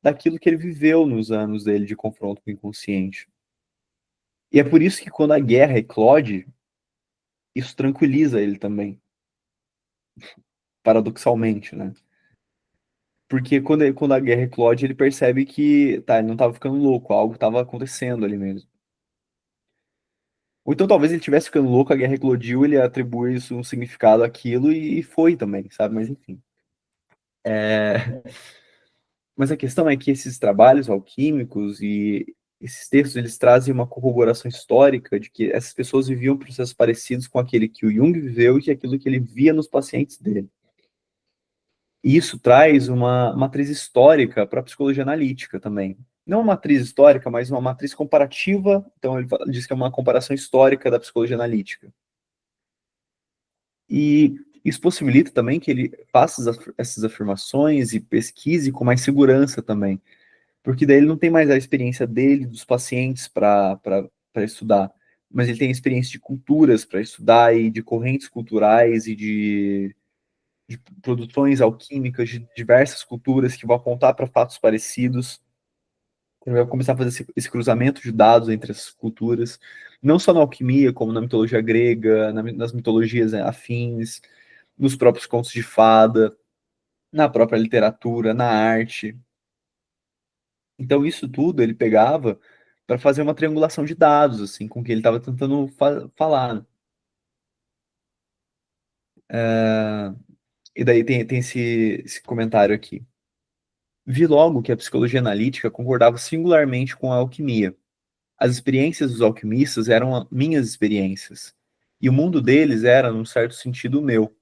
daquilo que ele viveu nos anos dele de confronto com o inconsciente. E é por isso que quando a guerra eclode, isso tranquiliza ele também, paradoxalmente, né? Porque quando a guerra eclode, ele percebe que, tá, ele não estava ficando louco, algo estava acontecendo ali mesmo. Ou então talvez ele estivesse ficando louco, a guerra eclodiu, ele atribui isso um significado àquilo e foi também, sabe? Mas enfim. Mas a questão é que esses trabalhos alquímicos e esses textos, eles trazem uma corroboração histórica de que essas pessoas viviam processos parecidos com aquele que o Jung viveu e que aquilo que ele via nos pacientes dele. E isso traz uma matriz histórica para a psicologia analítica também. Não uma matriz histórica, mas uma matriz comparativa. Então, ele diz que é uma comparação histórica da psicologia analítica. E isso possibilita também que ele faça essas afirmações e pesquise com mais segurança também. Porque daí ele não tem mais a experiência dele, dos pacientes para estudar, mas ele tem a experiência de culturas para estudar e de correntes culturais e de produções alquímicas de diversas culturas que vão apontar para fatos parecidos. Ele vai começar a fazer esse cruzamento de dados entre essas culturas, não só na alquimia, como na mitologia grega, nas mitologias afins, nos próprios contos de fada, na própria literatura, na arte. Então, isso tudo ele pegava para fazer uma triangulação de dados, assim, com o que ele estava tentando falar. Né? E daí tem esse comentário aqui. Vi logo que a psicologia analítica concordava singularmente com a alquimia. As experiências dos alquimistas eram minhas experiências, e o mundo deles era, num certo sentido, o meu.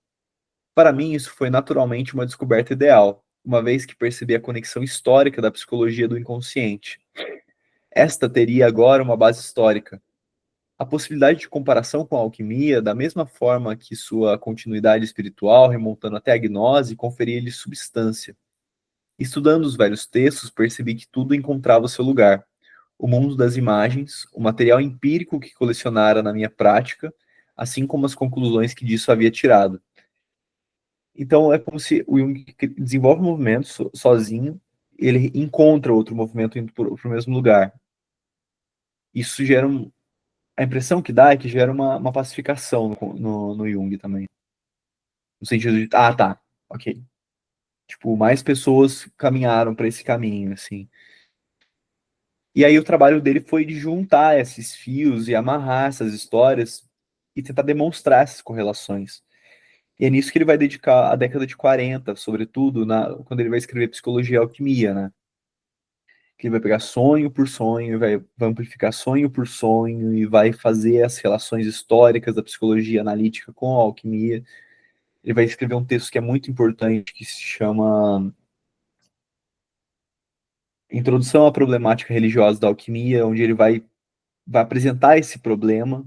Para mim, isso foi naturalmente uma descoberta ideal, uma vez que percebi a conexão histórica da psicologia do inconsciente. Esta teria agora uma base histórica. A possibilidade de comparação com a alquimia, da mesma forma que sua continuidade espiritual, remontando até a gnose, conferia-lhe substância. Estudando os velhos textos, percebi que tudo encontrava o seu lugar. O mundo das imagens, o material empírico que colecionara na minha prática, assim como as conclusões que disso havia tirado. Então é como se o Jung desenvolve um movimento sozinho, ele encontra outro movimento indo para o mesmo lugar. Isso gera a impressão que dá é que gera uma pacificação no Jung também. No sentido de, tá, ok. Tipo, mais pessoas caminharam para esse caminho, assim. E aí o trabalho dele foi de juntar esses fios e amarrar essas histórias e tentar demonstrar essas correlações. E é nisso que ele vai dedicar a década de 40, sobretudo, quando ele vai escrever Psicologia e Alquimia, né? Que ele vai pegar sonho por sonho, vai amplificar sonho por sonho e vai fazer as relações históricas da psicologia analítica com a alquimia. Ele vai escrever um texto que é muito importante, que se chama Introdução à Problemática Religiosa da Alquimia, onde ele vai apresentar esse problema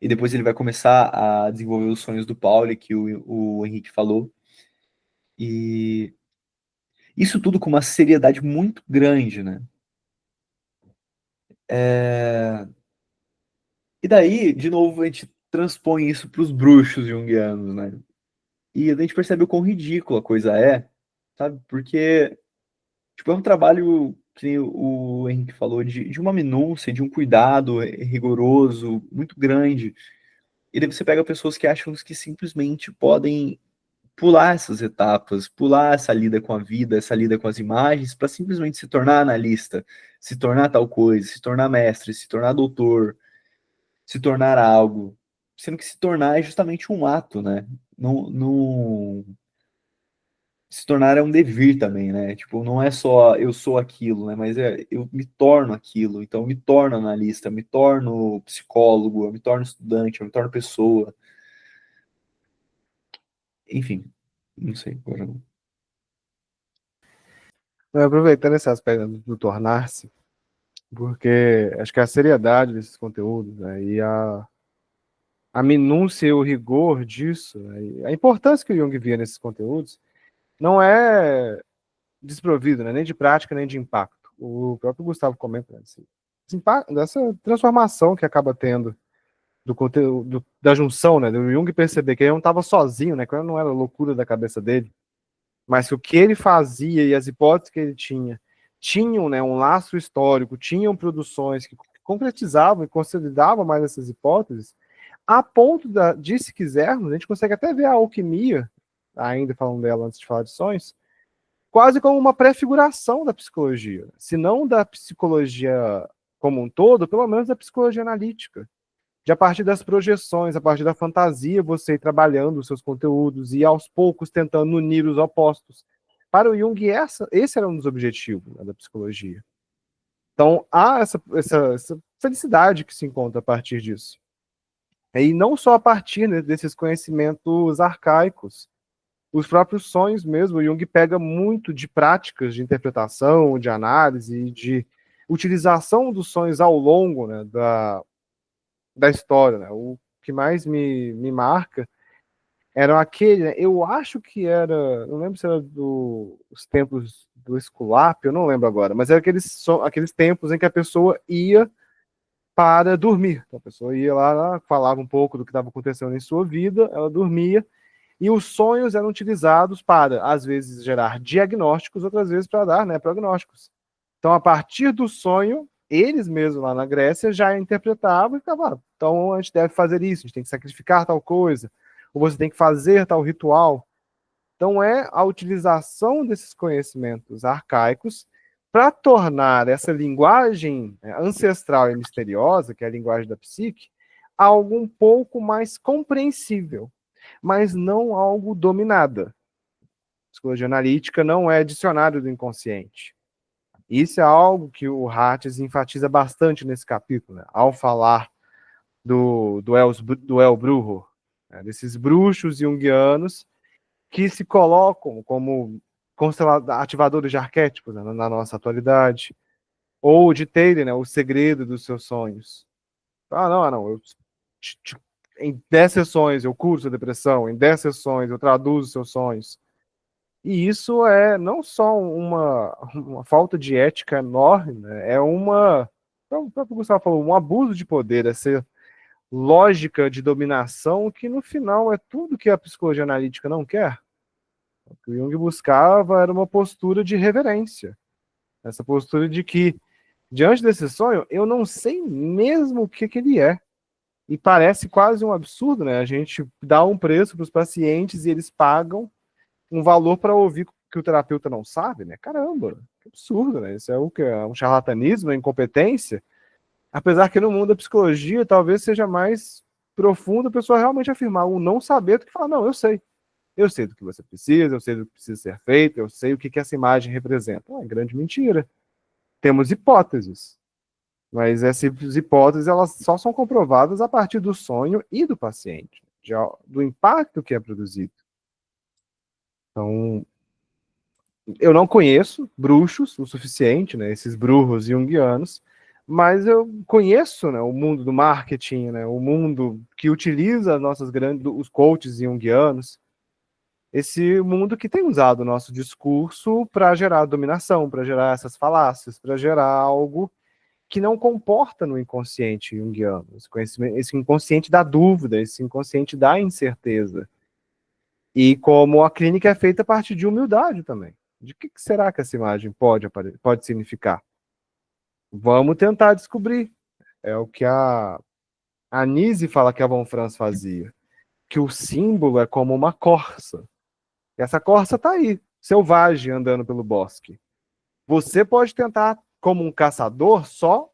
e depois ele vai começar a desenvolver os sonhos do Pauli, que o Henrique falou. E isso tudo com uma seriedade muito grande, né? E daí, de novo, a gente transpõe isso para os bruxos junguianos, né? E a gente percebe o quão ridícula a coisa é, sabe? Porque, tipo, é um trabalho, que nem o Henrique falou, de uma minúcia, de um cuidado rigoroso, muito grande. E daí você pega pessoas que acham que simplesmente podem pular essas etapas, pular essa lida com a vida, essa lida com as imagens, para simplesmente se tornar analista, se tornar tal coisa, se tornar mestre, se tornar doutor, se tornar algo. Sendo que se tornar é justamente um ato, né? Não, se tornar é um devir também, né? Tipo, não é só eu sou aquilo, né? Mas eu me torno aquilo. Então, eu me torno analista, eu me torno psicólogo, eu me torno estudante, eu me torno pessoa. Enfim, não sei. Agora não. Aproveitando esse aspecto do tornar-se, porque acho que a seriedade desses conteúdos, né, e a minúcia e o rigor disso, né, e a importância que o Jung via nesses conteúdos, não é desprovido, né, nem de prática, nem de impacto. O próprio Gustavo comenta, né, dessa transformação que acaba tendo do conteúdo, da junção, né, do Jung perceber que ele não estava sozinho, né, que não era loucura da cabeça dele, mas que o que ele fazia e as hipóteses que ele tinham, né, um laço histórico, tinham produções que concretizavam e consolidavam mais essas hipóteses, a ponto de, se quisermos, a gente consegue até ver a alquimia, ainda falando dela antes de falar de sonhos, quase como uma prefiguração da psicologia, se não da psicologia como um todo, pelo menos da psicologia analítica. de a partir das projeções, a partir da fantasia, você ir trabalhando os seus conteúdos e aos poucos tentando unir os opostos. Para o Jung, esse era um dos objetivos, né, da psicologia. Então, há essa felicidade que se encontra a partir disso. E não só a partir, né, desses conhecimentos arcaicos, os próprios sonhos mesmo. O Jung pega muito de práticas de interpretação, de análise, de utilização dos sonhos ao longo, né, da história. Né? O que mais me marca era aquele, né, eu acho que era, não lembro se era dos tempos do Esculápio, eu não lembro agora, mas era aqueles tempos em que a pessoa ia para dormir. Então, a pessoa ia lá, falava um pouco do que estava acontecendo em sua vida, ela dormia, e os sonhos eram utilizados para, às vezes, gerar diagnósticos, outras vezes para dar, né, prognósticos. Então, a partir do sonho, eles mesmos lá na Grécia já interpretavam e ficavam, então a gente deve fazer isso, a gente tem que sacrificar tal coisa, ou você tem que fazer tal ritual. Então, é a utilização desses conhecimentos arcaicos para tornar essa linguagem ancestral e misteriosa, que é a linguagem da psique, algo um pouco mais compreensível, mas não algo dominada. Psicologia analítica não é dicionário do inconsciente. Isso é algo que o Hartz enfatiza bastante nesse capítulo, né? Ao falar do El Brujo, né? Desses bruxos junguianos que se colocam como ativadores de arquétipos, né, na nossa atualidade, ou de terem, né, o segredo dos seus sonhos. Não, em 10 sessões eu curo sua depressão, em 10 sessões eu traduzo seus sonhos. E isso é não só uma falta de ética enorme, né, como o próprio Gustavo falou, um abuso de poder, essa lógica de dominação que no final é tudo que a psicologia analítica não quer. O que o Jung buscava era uma postura de reverência. Essa postura de que, diante desse sonho, eu não sei mesmo o que ele é. E parece quase um absurdo, né? A gente dá um preço para os pacientes e eles pagam um valor para ouvir que o terapeuta não sabe, né? Caramba, que absurdo, né? Isso é o que é um charlatanismo, uma incompetência. Apesar que no mundo da psicologia talvez seja mais profundo a pessoa realmente afirmar o não saber do que falar, não, eu sei. Eu sei do que você precisa, eu sei do que precisa ser feito, eu sei o que essa imagem representa. É grande mentira. Temos hipóteses, mas essas hipóteses elas só são comprovadas a partir do sonho e do paciente, do impacto que é produzido. Então, eu não conheço bruxos o suficiente, né, esses bruxos junguianos, mas eu conheço, né, o mundo do marketing, né, o mundo que utiliza os coaches junguianos, esse mundo que tem usado o nosso discurso para gerar dominação, para gerar essas falácias, para gerar algo que não comporta no inconsciente junguiano, esse inconsciente da dúvida, esse inconsciente da incerteza. E como a clínica é feita a partir de humildade também. De que será que essa imagem pode significar? Vamos tentar descobrir. É o que a Nise fala que a Von Franz fazia. Que o símbolo é como uma corça. E essa corça está aí, selvagem, andando pelo bosque. Você pode tentar, como um caçador, só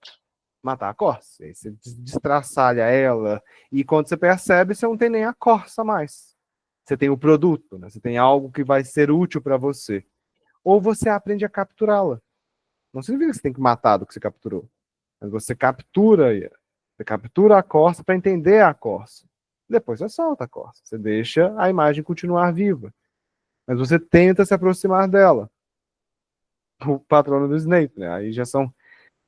matar a corça. Aí você destraçalha ela, e quando você percebe, você não tem nem a corça mais. Você tem o produto, né? Você tem algo que vai ser útil para você. Ou você aprende a capturá-la. Não significa que você tem que matar do que você capturou. Mas você captura a corça para entender a corça. Depois você solta a corça. Você deixa a imagem continuar viva. Mas você tenta se aproximar dela. O patrono do Snape, né? Aí já são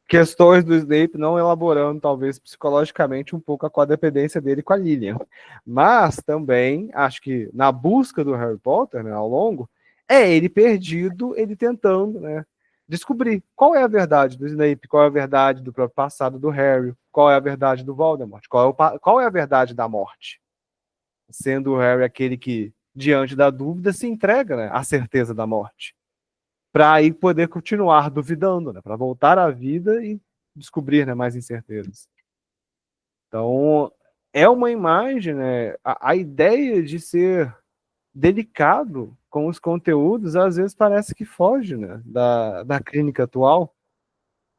questões do Snape não elaborando, talvez, psicologicamente, um pouco a codependência dele com a Lilian. Mas também, acho que na busca do Harry Potter, né, ao longo, é ele perdido, ele tentando, né, descobrir qual é a verdade do Snape, qual é a verdade do próprio passado do Harry, qual é a verdade do Voldemort, qual é a verdade da morte. Sendo o Harry aquele que, diante da dúvida, se entrega, né, à certeza da morte. Para aí poder continuar duvidando, né, para voltar à vida e descobrir, né, mais incertezas. Então, é uma imagem, né, a ideia de ser delicado com os conteúdos, às vezes parece que foge, né, da clínica atual.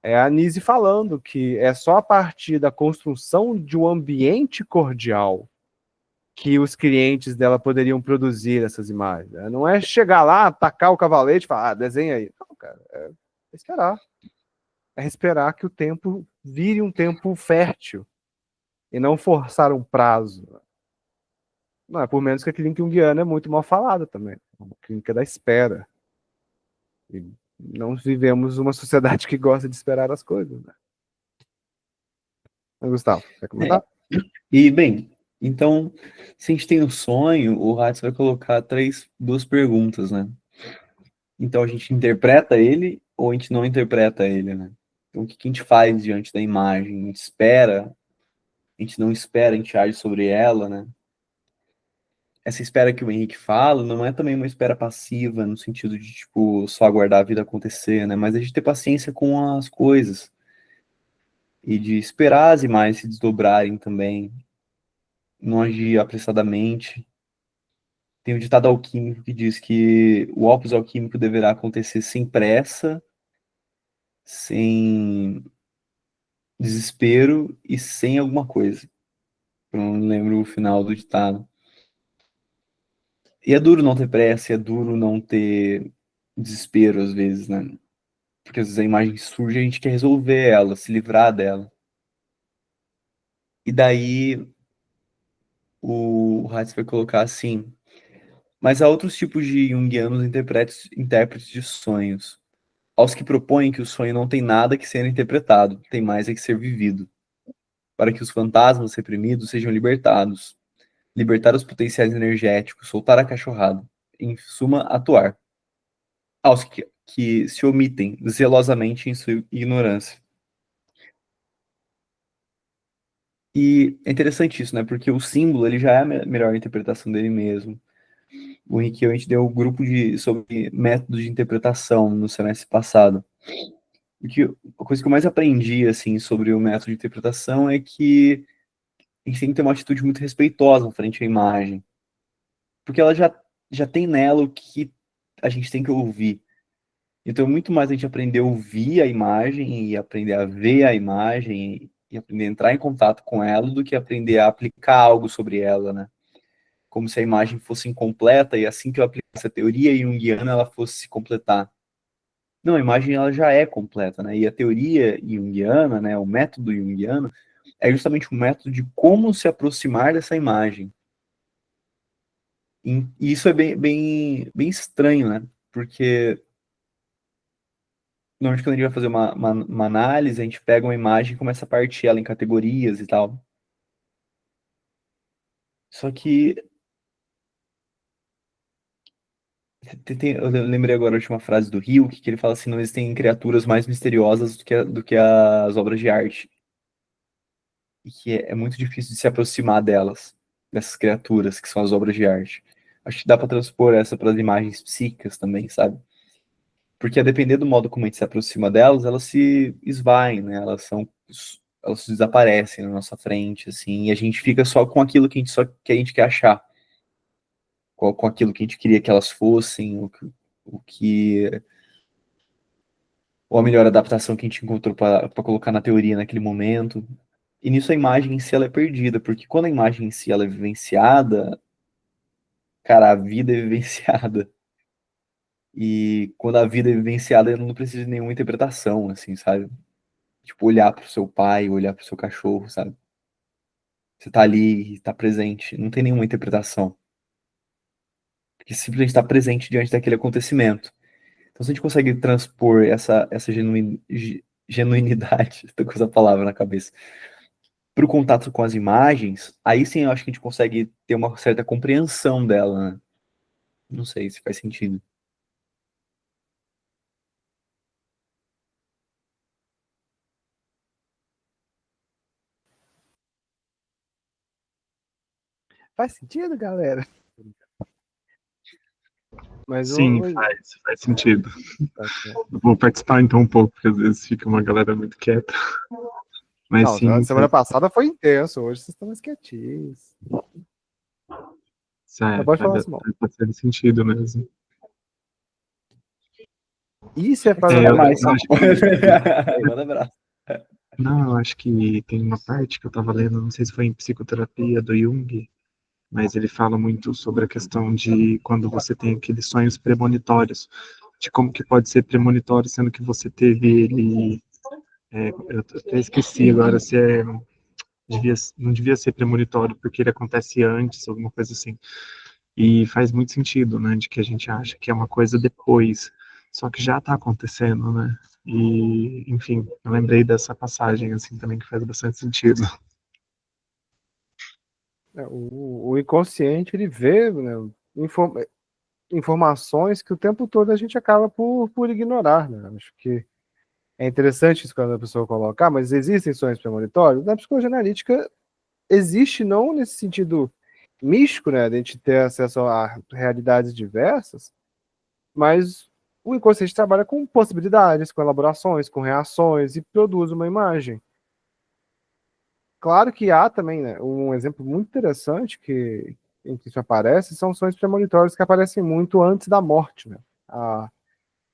É a Nise falando que é só a partir da construção de um ambiente cordial que os clientes dela poderiam produzir essas imagens. Né? Não é chegar lá, tacar o cavalete e falar, desenha aí. Não, cara, é esperar. É esperar que o tempo vire um tempo fértil e não forçar um prazo. Não, é por menos que a clínica junguiana é muito mal falada também. É uma clínica da espera. E não vivemos uma sociedade que gosta de esperar as coisas. Né? Mas, Gustavo, quer comentar? E, bem, então, se a gente tem um sonho, o Hatz vai colocar duas perguntas, né? Então, a gente interpreta ele ou a gente não interpreta ele, né? Então, o que a gente faz diante da imagem? A gente espera, a gente não espera, a gente age sobre ela, né? Essa espera que o Henrique fala não é também uma espera passiva, no sentido de, tipo, só aguardar a vida acontecer, né? Mas a gente ter paciência com as coisas e de esperar as imagens se desdobrarem também, não agir apressadamente. Tem o ditado alquímico que diz que o opus alquímico deverá acontecer sem pressa, sem desespero e sem alguma coisa. Eu não lembro o final do ditado. E é duro não ter pressa, é duro não ter desespero às vezes, né? Porque às vezes a imagem surge e a gente quer resolver ela, se livrar dela. E daí o Hatz vai colocar assim: mas há outros tipos de junguianos intérpretes de sonhos. Aos que propõem que o sonho não tem nada que ser interpretado, tem mais é que ser vivido, para que os fantasmas reprimidos sejam libertados, libertar os potenciais energéticos, soltar a cachorrada, em suma, atuar. Aos que se omitem zelosamente em sua ignorância. E é interessante isso, né? Porque o símbolo ele já é a melhor interpretação dele mesmo. O Henrique, a gente deu um grupo sobre métodos de interpretação no semestre passado. Porque a coisa que eu mais aprendi, assim, sobre o método de interpretação é que a gente tem que ter uma atitude muito respeitosa frente à imagem. Porque ela já tem nela o que a gente tem que ouvir. Então, é muito mais a gente aprender a ouvir a imagem e aprender a ver a imagem e aprender a entrar em contato com ela do que aprender a aplicar algo sobre ela, né? Como se a imagem fosse incompleta e assim que eu aplicasse a teoria junguiana, ela fosse se completar. Não, a imagem ela já é completa, né? E a teoria junguiana, né, o método junguiano, é justamente um método de como se aproximar dessa imagem. E isso é bem estranho, né? Porque normalmente quando a gente vai fazer uma análise, a gente pega uma imagem e começa a partir ela em categorias e tal. Só que eu lembrei agora de uma frase do Rio, que ele fala assim, não existem criaturas mais misteriosas do que as obras de arte. E que é muito difícil de se aproximar delas, dessas criaturas que são as obras de arte. Acho que dá para transpor essa para as imagens psíquicas também, sabe? Porque a depender do modo como a gente se aproxima delas, elas se esvaem, né? Elas desaparecem na nossa frente, assim, e a gente fica só com aquilo que a gente quer achar, com aquilo que a gente queria que elas fossem, o que ou a melhor adaptação que a gente encontrou para colocar na teoria naquele momento. E nisso a imagem em si ela é perdida, porque quando a imagem em si ela é vivenciada, cara, a vida é vivenciada. E quando a vida é vivenciada, ela não precisa de nenhuma interpretação, assim, sabe? Tipo, olhar pro seu pai, olhar pro seu cachorro, sabe? Você tá ali, tá presente, não tem nenhuma interpretação. Porque simplesmente está presente diante daquele acontecimento. Então, se a gente consegue transpor essa genuinidade, tô com essa palavra na cabeça, para o contato com as imagens, aí sim eu acho que a gente consegue ter uma certa compreensão dela, né? Não sei se faz sentido. Faz sentido, galera? Mas Sim, faz sentido. Eu vou participar então um pouco, porque às vezes fica uma galera muito quieta. Mas não, sim, semana passada foi intenso, hoje vocês estão mais quietinhos. Mas pode falar, Simão. faz sentido mesmo. Isso é É, Manda eu, mais. eu acho que, Manda abraço. não, eu acho que tem uma parte que eu tava lendo, não sei se foi em Psicoterapia do Jung, mas ele fala muito sobre a questão de quando você tem aqueles sonhos premonitórios, de como que pode ser premonitório, sendo que você teve ele, eu até esqueci agora se não devia ser premonitório, porque ele acontece antes, alguma coisa assim. E faz muito sentido, né, de que a gente acha que é uma coisa depois, só que já está acontecendo, né? E, enfim, eu lembrei dessa passagem, assim, também, que faz bastante sentido. O inconsciente, ele vê, né, informações que o tempo todo a gente acaba por ignorar, né? Acho que é interessante isso quando a pessoa coloca, mas existem sonhos premonitórios? Na psicologia analítica, existe não nesse sentido místico, né, de a gente ter acesso a realidades diversas, mas o inconsciente trabalha com possibilidades, com elaborações, com reações e produz uma imagem. Claro que há também, né, um exemplo muito interessante em que isso aparece são sonhos premonitórios que aparecem muito antes da morte, né? A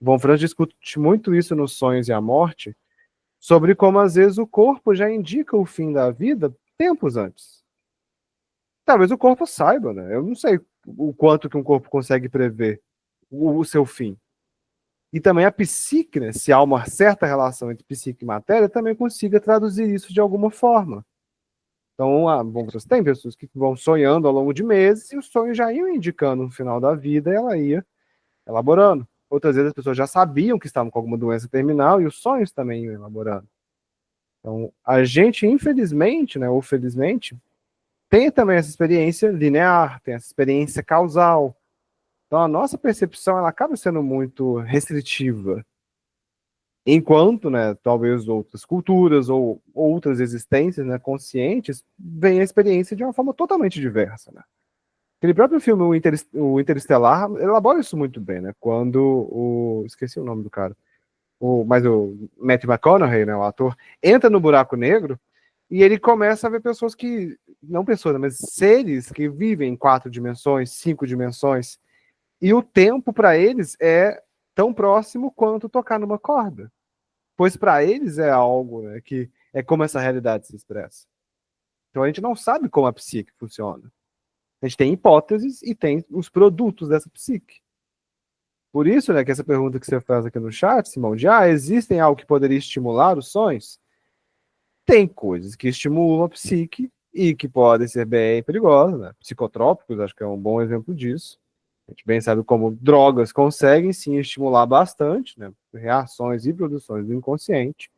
Von Franz discute muito isso nos Sonhos e a Morte, sobre como às vezes o corpo já indica o fim da vida tempos antes. Talvez o corpo saiba, né? Eu não sei o quanto que um corpo consegue prever o seu fim. E também a psique, né? Se há uma certa relação entre psique e matéria, também consiga traduzir isso de alguma forma. Então, bom, você tem pessoas que vão sonhando ao longo de meses e os sonhos já iam indicando no final da vida e ela ia elaborando. Outras vezes as pessoas já sabiam que estavam com alguma doença terminal e os sonhos também iam elaborando. Então, a gente, infelizmente, né, ou felizmente, tem também essa experiência linear, tem essa experiência causal. Então, a nossa percepção ela acaba sendo muito restritiva. Enquanto, né, talvez outras culturas ou outras existências, né, conscientes veem a experiência de uma forma totalmente diversa, né? Aquele próprio filme, o Interestelar, elabora isso muito bem, né? Quando esqueci o nome do cara. Mas o Matthew McConaughey, né, o ator, entra no buraco negro e ele começa a ver pessoas que, não pessoas, né, mas seres que vivem em 4 dimensões, 5 dimensões, e o tempo para eles é tão próximo quanto tocar numa corda. Pois para eles é algo, né, que é como essa realidade se expressa. Então a gente não sabe como a psique funciona. A gente tem hipóteses e tem os produtos dessa psique. Por isso, né, que essa pergunta que você faz aqui no chat, Simão, de existem algo que poderia estimular os sonhos? Tem coisas que estimulam a psique e que podem ser bem perigosas, né? Psicotrópicos, acho que é um bom exemplo disso. A gente bem sabe como drogas conseguem sim estimular bastante, né? Reações e produções do inconsciente.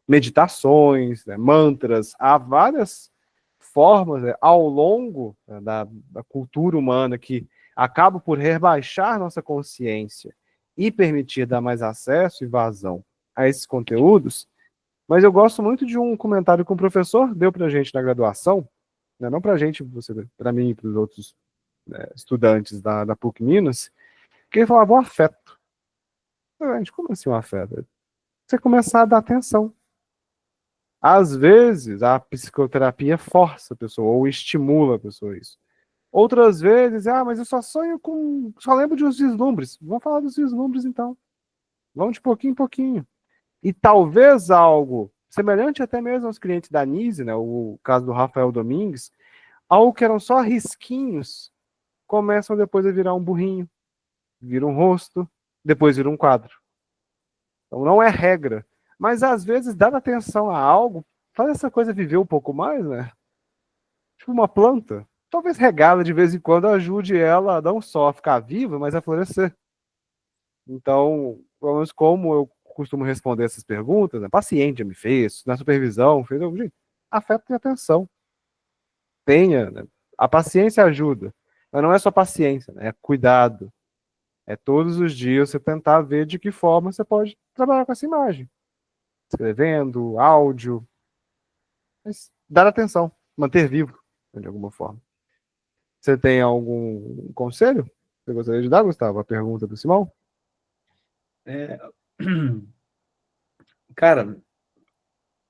Meditações, né? Mantras, há várias formas, né, ao longo, né, da cultura humana que acabam por rebaixar nossa consciência e permitir dar mais acesso e vazão a esses conteúdos. Mas eu gosto muito de um comentário que um professor deu para a gente na graduação, né, não para a gente, para mim e para os outros, né, estudantes da PUC Minas, que ele falava o afeto. Gente, como assim o afeto? Você começar a dar atenção. Às vezes, a psicoterapia força a pessoa ou estimula a pessoa a isso. Outras vezes, mas eu só sonho com. Só lembro de uns vislumbres. Vamos falar dos vislumbres então. Vamos de pouquinho em pouquinho. E talvez algo semelhante até mesmo aos clientes da Nise, né? O caso do Rafael Domingues, algo que eram só risquinhos, começam depois a virar um burrinho, vira um rosto, depois vira um quadro. Então não é regra. Mas às vezes, dar atenção a algo, faz essa coisa viver um pouco mais, né? Tipo uma planta. Talvez regá-la de vez em quando ajude ela a não só ficar viva, mas a florescer. Então, pelo menos como eu costumo responder essas perguntas, né? Paciente já me fez, na supervisão, fez, gente, afeto e atenção. Tenha, né? A paciência ajuda, mas não é só paciência, né? É cuidado. É todos os dias você tentar ver de que forma você pode trabalhar com essa imagem. Escrevendo, áudio, mas dar atenção, manter vivo, né, de alguma forma. Você tem algum conselho que você gostaria de dar, Gustavo? A pergunta do Simão? É, cara,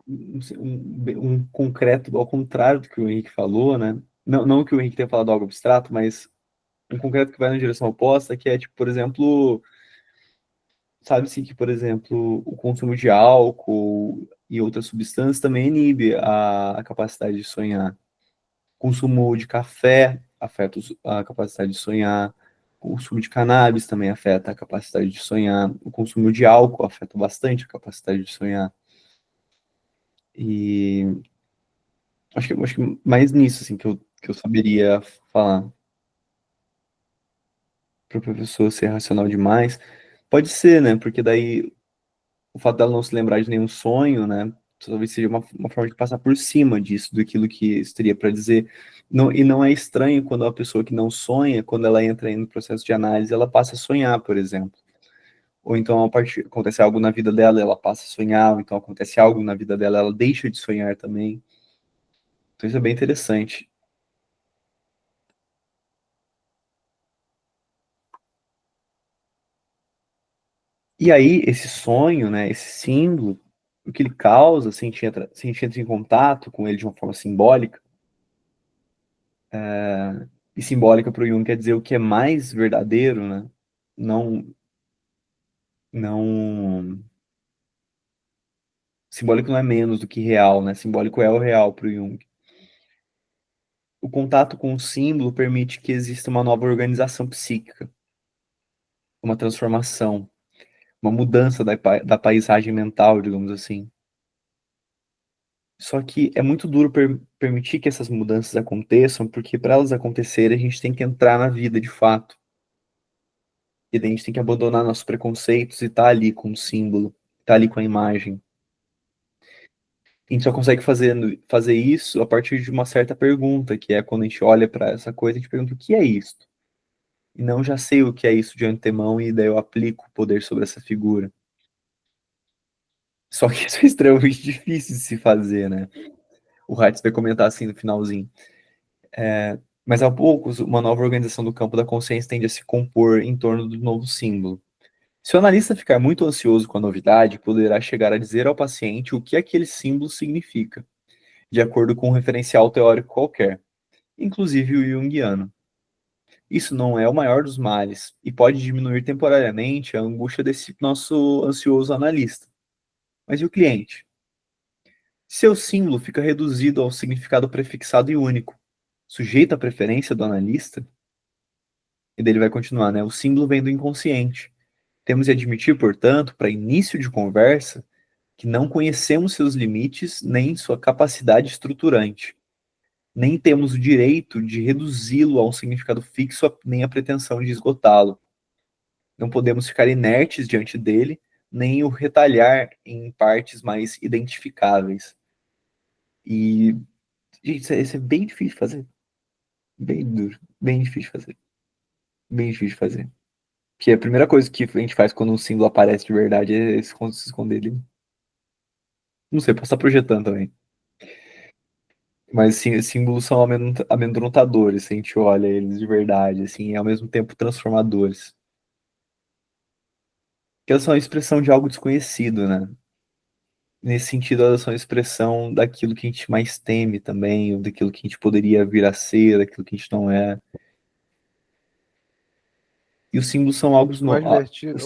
um concreto, ao contrário do que o Henrique falou, né? Não que o Henrique tenha falado algo abstrato, mas um concreto que vai na direção oposta, que é, tipo, por exemplo, sabe-se que, por exemplo, o consumo de álcool e outras substâncias também inibe a capacidade de sonhar. O consumo de café afeta a capacidade de sonhar. O consumo de cannabis também afeta a capacidade de sonhar. O consumo de álcool afeta bastante a capacidade de sonhar. E acho que mais nisso assim, que eu saberia falar para o professor ser racional demais. Pode ser, né? Porque daí o fato dela não se lembrar de nenhum sonho, né? Talvez seja uma forma de passar por cima disso, daquilo que isso teria para dizer. Não, e não é estranho quando uma pessoa que não sonha, quando ela entra no processo de análise, ela passa a sonhar, por exemplo. Ou então acontece algo na vida dela, ela passa a sonhar, ou então acontece algo na vida dela, ela deixa de sonhar também. Então isso é bem interessante. E aí, esse sonho, né, esse símbolo, o que ele causa, se a gente entra em contato com ele de uma forma simbólica, e simbólica para o Jung quer dizer o que é mais verdadeiro, né? Não, não, simbólico não é menos do que real, né? Simbólico é o real para o Jung. O contato com o símbolo permite que exista uma nova organização psíquica, uma transformação, uma mudança da paisagem mental, digamos assim. Só que é muito duro permitir que essas mudanças aconteçam, porque para elas acontecerem, a gente tem que entrar na vida de fato. E daí a gente tem que abandonar nossos preconceitos e estar ali com o símbolo, estar ali com a imagem. A gente só consegue fazer isso a partir de uma certa pergunta, que é quando a gente olha para essa coisa, a gente pergunta o que é isso? E não já sei o que é isso de antemão, e daí eu aplico o poder sobre essa figura. Só que isso é extremamente difícil de se fazer, né? O Heitz vai comentar assim no finalzinho. Mas aos poucos, uma nova organização do campo da consciência tende a se compor em torno do novo símbolo. Se o analista ficar muito ansioso com a novidade, poderá chegar a dizer ao paciente o que aquele símbolo significa, de acordo com um referencial teórico qualquer, inclusive o junguiano. Isso não é o maior dos males e pode diminuir temporariamente a angústia desse nosso ansioso analista. Mas e o cliente? Seu símbolo fica reduzido ao significado prefixado e único, sujeito à preferência do analista, e daí ele vai continuar, né? O símbolo vem do inconsciente. Temos de admitir, portanto, para início de conversa, que não conhecemos seus limites nem sua capacidade estruturante. Nem temos o direito de reduzi-lo a um significado fixo, nem a pretensão de esgotá-lo. Não podemos ficar inertes diante dele, nem o retalhar em partes mais identificáveis. E, gente, isso é bem difícil de fazer. Bem duro. Bem difícil de fazer. Bem difícil de fazer. Porque a primeira coisa que a gente faz quando um símbolo aparece de verdade é se esconder ele. Não sei, posso estar projetando também. Mas sim, símbolos são amedrontadores, se a gente olha eles de verdade, assim, e ao mesmo tempo transformadores. Porque elas são a expressão de algo desconhecido, né? Nesse sentido, elas são a expressão daquilo que a gente mais teme também, ou daquilo que a gente poderia vir a ser, daquilo que a gente não é. E os símbolos são algo Mais novo. divertido.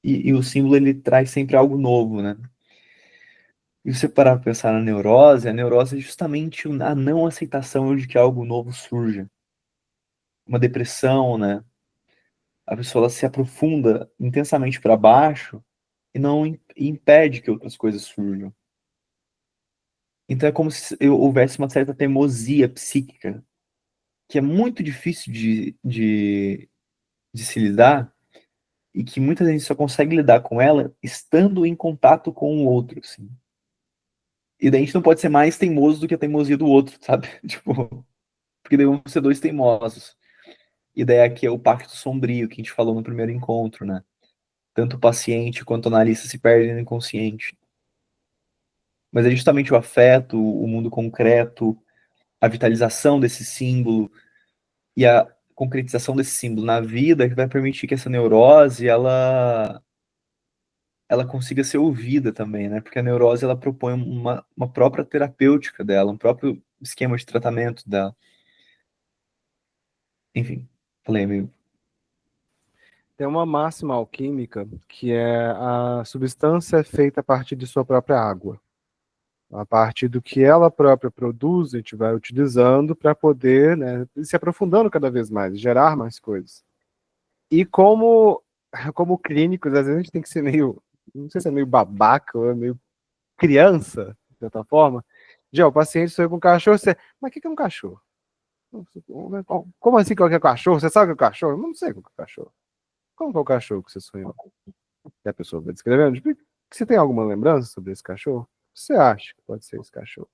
E o símbolo, ele traz sempre algo novo, né? E você parar para pensar na neurose, a neurose é justamente a não aceitação de que algo novo surja. Uma depressão, né? A pessoa ela se aprofunda intensamente para baixo e não impede que outras coisas surjam. Então é como se houvesse uma certa teimosia psíquica, que é muito difícil de se lidar e que muitas vezes só consegue lidar com ela estando em contato com o outro, assim. E daí a gente não pode ser mais teimoso do que a teimosia do outro, sabe? Tipo, porque daí vamos ser dois teimosos. E daí aqui é o pacto sombrio que a gente falou no primeiro encontro, né? Tanto o paciente quanto o analista se perdem no inconsciente. Mas é justamente o afeto, o mundo concreto, a vitalização desse símbolo e a concretização desse símbolo na vida que vai permitir que essa neurose ela consiga ser ouvida também, né? Porque a neurose ela propõe uma própria terapêutica dela, um próprio esquema de tratamento dela. Enfim, falei, amigo. Tem uma máxima alquímica que é a substância é feita a partir de sua própria água. A partir do que ela própria produz, a gente vai utilizando para poder, né, se aprofundando cada vez mais, gerar mais coisas. E como clínicos, às vezes a gente tem que ser meio, não sei se é meio babaca ou é meio criança, de certa forma. Já o paciente sonha com um cachorro, você, mas o que é um cachorro? Como assim que é o cachorro? Você sabe o que é o cachorro? Eu não sei o que é o cachorro. Como que é o cachorro que você sonhou? E a pessoa vai descrevendo. Tipo, você tem alguma lembrança sobre esse cachorro? O que você acha que pode ser esse cachorro?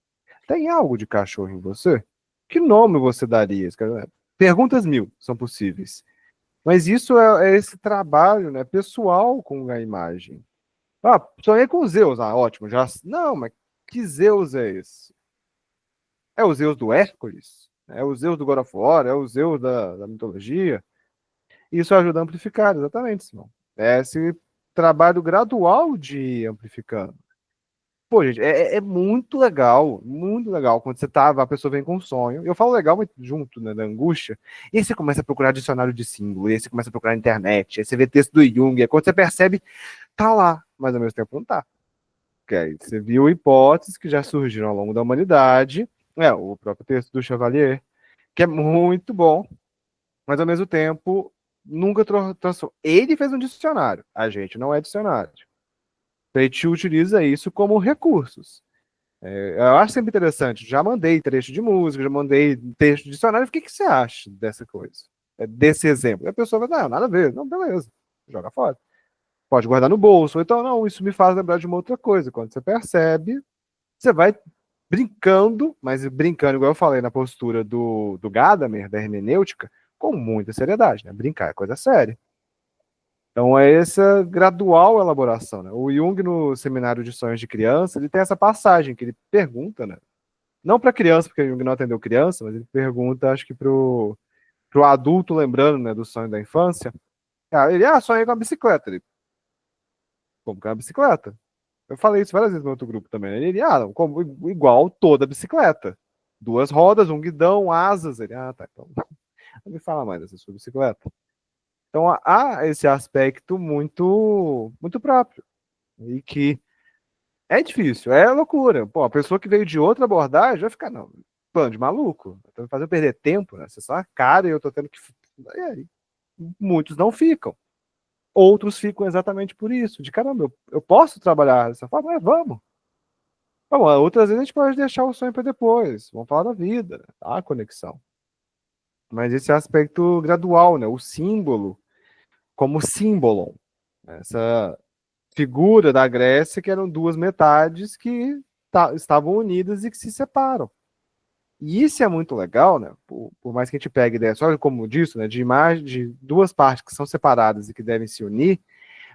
Tem algo de cachorro em você? Que nome você daria? Perguntas mil são possíveis. Mas isso é esse trabalho, né, pessoal com a imagem. Ah, sonhei com Zeus. Ah, ótimo. Já... Não, mas que Zeus é esse? É o Zeus do Hércules? É o Zeus do God of War? É o Zeus da mitologia? Isso ajuda a amplificar, exatamente, Simão. É esse trabalho gradual de amplificando. Pô, gente, é muito legal quando você tá, a pessoa vem com um sonho. Eu falo legal, mas junto, né, da angústia. E aí você começa a procurar dicionário de símbolo, e aí você começa a procurar na internet, aí você vê texto do Jung, aí quando você percebe, tá lá, mas ao mesmo tempo não tá. Porque aí você viu hipóteses que já surgiram ao longo da humanidade, o próprio texto do Chevalier, que é muito bom, mas ao mesmo tempo nunca transformou. Ele fez um dicionário, a gente não é dicionário. A gente utiliza isso como recursos. Eu acho sempre interessante. Já mandei trecho de música, já mandei texto de dicionário. O que você acha dessa coisa? Desse exemplo? E a pessoa vai, não, nada a ver. Não, beleza. Joga fora. Pode guardar no bolso. Ou então, não, isso me faz lembrar de uma outra coisa. Quando você percebe, você vai brincando, mas brincando, igual eu falei na postura do Gadamer, da hermenêutica, com muita seriedade. Né? Brincar é coisa séria. Então é essa gradual elaboração, né? O Jung, no Seminário de Sonhos de Criança, ele tem essa passagem que ele pergunta, né? Não para criança, porque o Jung não atendeu criança, mas ele pergunta, acho que pro adulto, lembrando, né, do sonho da infância. Ele, sonhei com uma bicicleta. Ele, como que é uma bicicleta? Eu falei isso várias vezes no outro grupo também. Ele, não, como, igual toda bicicleta. 2 rodas, um guidão, asas. Ele, tá, então não me fala mais dessa sua bicicleta. Então há esse aspecto muito próprio e que é difícil, é loucura. Pô, a pessoa que veio de outra abordagem vai ficar, não, plano de maluco, tá me fazendo perder tempo, né? Você só a cara e eu tô tendo que... E aí, muitos não ficam. Outros ficam exatamente por isso, de caramba, eu posso trabalhar dessa forma? Vamos. Vamos. Outras vezes a gente pode deixar o sonho para depois, vamos falar da vida, né? A conexão. Mas esse aspecto gradual, né? O símbolo como símbolo. Essa figura da Grécia que eram 2 metades que estavam unidas e que se separam. E isso é muito legal, né? Por mais que a gente pegue ideia só como disso, né? De imagem de 2 partes que são separadas e que devem se unir.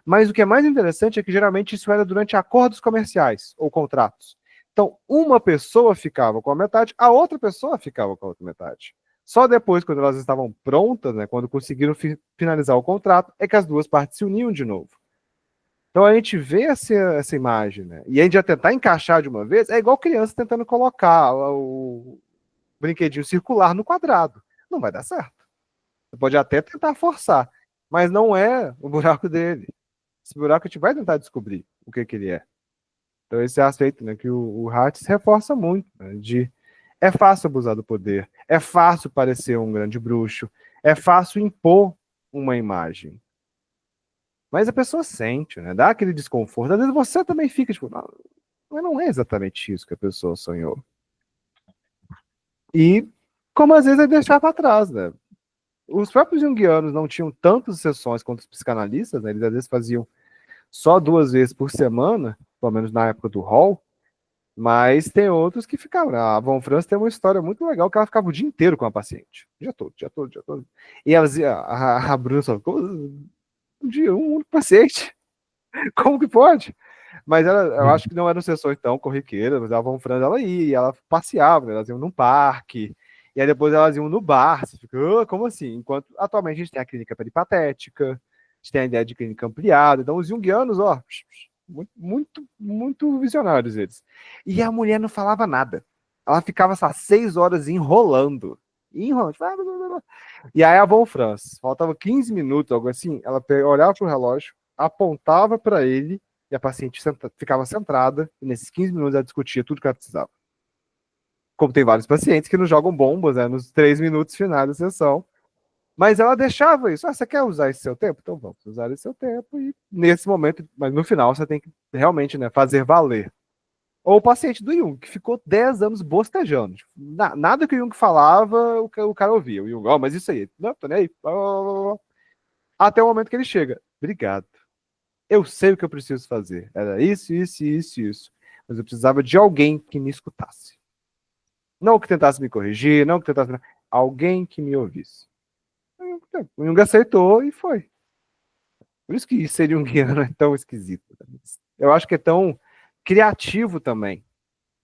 Mas o que é mais interessante é que geralmente isso era durante acordos comerciais ou contratos. Então, uma pessoa ficava com a metade, a outra pessoa ficava com a outra metade. Só depois, quando elas estavam prontas, né, quando conseguiram finalizar o contrato, é que as 2 partes se uniam de novo. Então a gente vê essa imagem, né? E a gente já tentar encaixar de uma vez, é igual criança tentando colocar o brinquedinho circular no quadrado. Não vai dar certo. Você pode até tentar forçar, mas não é o buraco dele. Esse buraco a gente vai tentar descobrir o que ele é. Então esse aspecto, né, que o Hatz reforça muito, né, de é fácil abusar do poder, é fácil parecer um grande bruxo, é fácil impor uma imagem. Mas a pessoa sente, né? Dá aquele desconforto. Às vezes você também fica tipo, mas não é exatamente isso que a pessoa sonhou. E como às vezes é deixar para trás, né? Os próprios junguianos não tinham tantas sessões quanto os psicanalistas, né? Eles às vezes faziam só 2 vezes por semana, pelo menos na época do Hall. Mas tem outros que ficavam. A Von Franz tem uma história muito legal que ela ficava o dia inteiro com a paciente. O dia todo. E ela dizia, a Bruna só ficou um dia, um único paciente. Como que pode? Mas eu acho que não eram sessões tão corriqueiras, mas a Von Franz ela ia, ela passeava, né? Elas iam num parque, e aí depois elas iam no bar. Você fica, como assim? Enquanto atualmente a gente tem a clínica peripatética, a gente tem a ideia de clínica ampliada, então os junguianos, muito visionários eles. E a mulher não falava nada. Ela ficava 6 horas enrolando. enrolando. E aí a Von Franz, faltava 15 minutos, algo assim, ela olhava pro relógio, apontava para ele, e a paciente ficava centrada, e nesses 15 minutos ela discutia tudo que ela precisava. Como tem vários pacientes que não jogam bombas, né, nos 3 minutos finais da sessão, mas ela deixava isso. Você quer usar esse seu tempo? Então vamos usar esse seu tempo, e nesse momento, mas no final você tem que realmente, né, fazer valer. Ou o paciente do Jung, que ficou 10 anos bostejando. Tipo, nada que o Jung falava, o cara ouvia. O Jung, mas isso aí, não, tô nem aí. Até o momento que ele chega. Obrigado. Eu sei o que eu preciso fazer. Era isso, isso, isso, isso. Mas eu precisava de alguém que me escutasse. Não que tentasse me corrigir, não que tentasse... Alguém que me ouvisse. O Jung aceitou e foi. Por isso que ser junguiano é tão esquisito. Eu acho que é tão criativo também.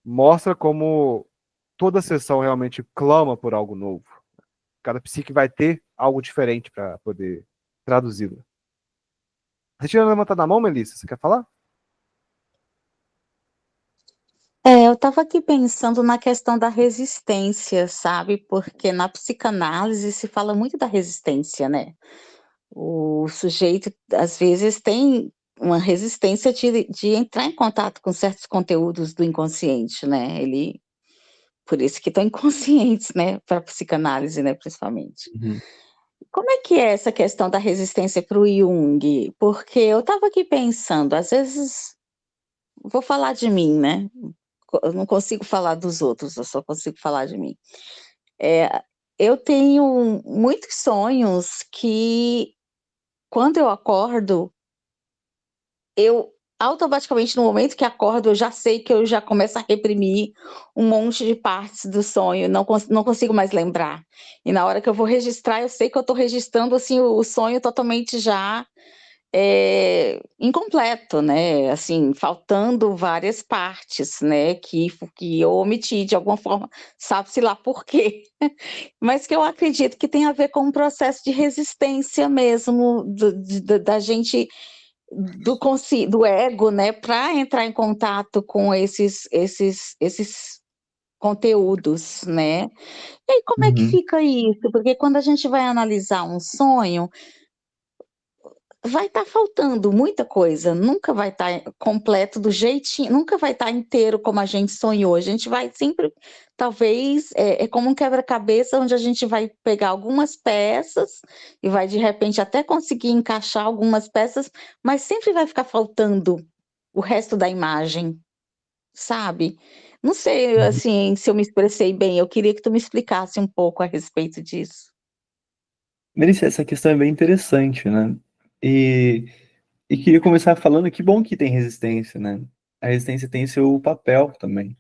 Mostra como toda sessão realmente clama por algo novo. Cada psique vai ter algo diferente para poder traduzi-lo. Você tinha levantado a mão, Melissa? Você quer falar? Eu estava aqui pensando na questão da resistência, sabe? Porque na psicanálise se fala muito da resistência, né? O sujeito, às vezes, tem uma resistência de entrar em contato com certos conteúdos do inconsciente, né? Por isso que estão inconscientes, né? Para a psicanálise, né? Principalmente. Uhum. Como é que é essa questão da resistência para o Jung? Porque eu estava aqui pensando, às vezes, vou falar de mim, né? Eu não consigo falar dos outros, eu só consigo falar de mim. Eu tenho muitos sonhos que, quando eu acordo, eu automaticamente, no momento que acordo, eu já sei que eu já começo a reprimir um monte de partes do sonho, não consigo mais lembrar. E na hora que eu vou registrar, eu sei que eu estou registrando assim, o sonho totalmente já incompleto, né? Assim, faltando várias partes, né? Que eu omiti de alguma forma, sabe-se lá por quê. Mas que eu acredito que tem a ver com um processo de resistência mesmo da gente do ego, né, para entrar em contato com esses conteúdos, né? E aí, como é que Uhum. fica isso? Porque quando a gente vai analisar um sonho, vai estar faltando muita coisa, nunca vai estar completo do jeitinho, nunca vai estar inteiro como a gente sonhou. A gente vai sempre, talvez, é como um quebra-cabeça onde a gente vai pegar algumas peças e vai de repente até conseguir encaixar algumas peças, mas sempre vai ficar faltando o resto da imagem, sabe? Não sei, assim, se eu me expressei bem, eu queria que tu me explicasse um pouco a respeito disso. Melissa, essa questão é bem interessante, né? E, e queria começar falando que bom que tem resistência, né? A resistência tem seu papel também.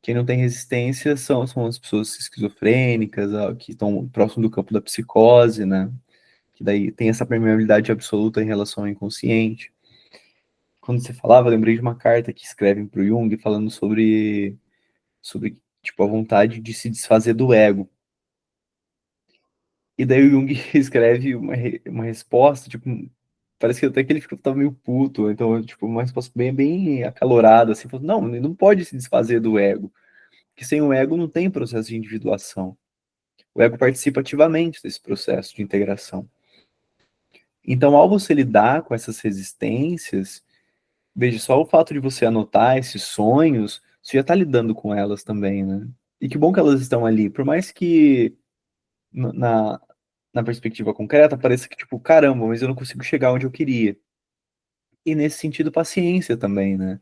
Quem não tem resistência são as pessoas esquizofrênicas, que estão próximo do campo da psicose, né? Que daí tem essa permeabilidade absoluta em relação ao inconsciente. Quando você falava, eu lembrei de uma carta que escrevem para o Jung falando sobre tipo, a vontade de se desfazer do ego. E daí o Jung escreve uma resposta, tipo, parece que até que ele tava meio puto, então, tipo, uma resposta bem, bem acalorada, assim, falando, não, ele não pode se desfazer do ego, porque sem o ego não tem processo de individuação. O ego participa ativamente desse processo de integração. Então, ao você lidar com essas resistências, veja, só o fato de você anotar esses sonhos, você já está lidando com elas também, né? E que bom que elas estão ali, por mais que na, na perspectiva concreta pareça que, tipo, caramba, mas eu não consigo chegar onde eu queria. E nesse sentido, paciência também, né?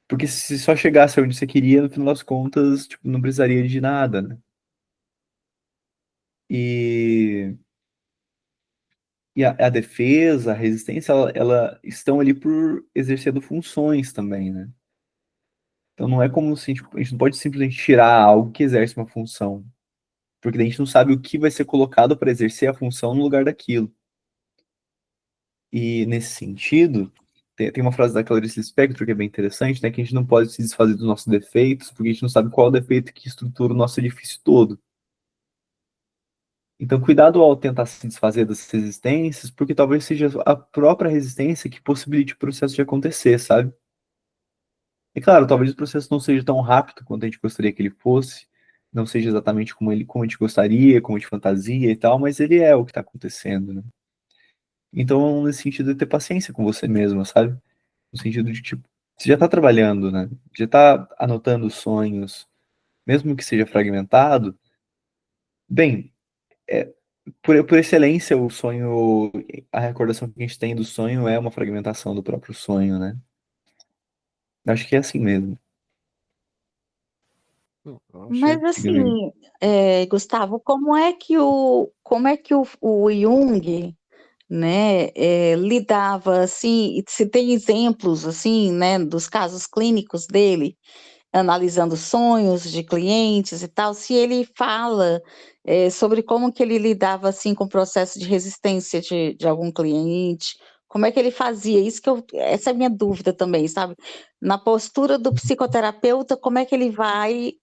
Porque se só chegasse onde você queria, no final das contas, tipo, não precisaria de nada, né? E, a defesa, a resistência, ela estão ali por exercendo funções também, né? Então não é como se a gente não pode simplesmente tirar algo que exerce uma função, porque a gente não sabe o que vai ser colocado para exercer a função no lugar daquilo. E nesse sentido, tem uma frase da Clarice Lispector que é bem interessante, né? Que a gente não pode se desfazer dos nossos defeitos, porque a gente não sabe qual é o defeito que estrutura o nosso edifício todo. Então, cuidado ao tentar se desfazer das resistências, porque talvez seja a própria resistência que possibilite o processo de acontecer, sabe? E claro, talvez o processo não seja tão rápido quanto a gente gostaria que ele fosse, não seja exatamente como a gente gostaria, como a gente fantasia e tal, mas ele é o que está acontecendo, né? Então, nesse sentido, de ter paciência com você mesmo, sabe? No sentido de, tipo, você já está trabalhando, né? Já está anotando os sonhos, mesmo que seja fragmentado. Bem, é, por excelência, o sonho, a recordação que a gente tem do sonho é uma fragmentação do próprio sonho, né? Acho que é assim mesmo. Eu achei. Mas Diga, amigo. assim, Gustavo, como é que o Jung, né, lidava assim, e se tem exemplos assim, né, dos casos clínicos dele, analisando sonhos de clientes e tal, se ele fala sobre como que ele lidava assim com o processo de resistência de algum cliente, como é que ele fazia isso essa é a minha dúvida também, sabe? Na postura do psicoterapeuta, como é que ele vai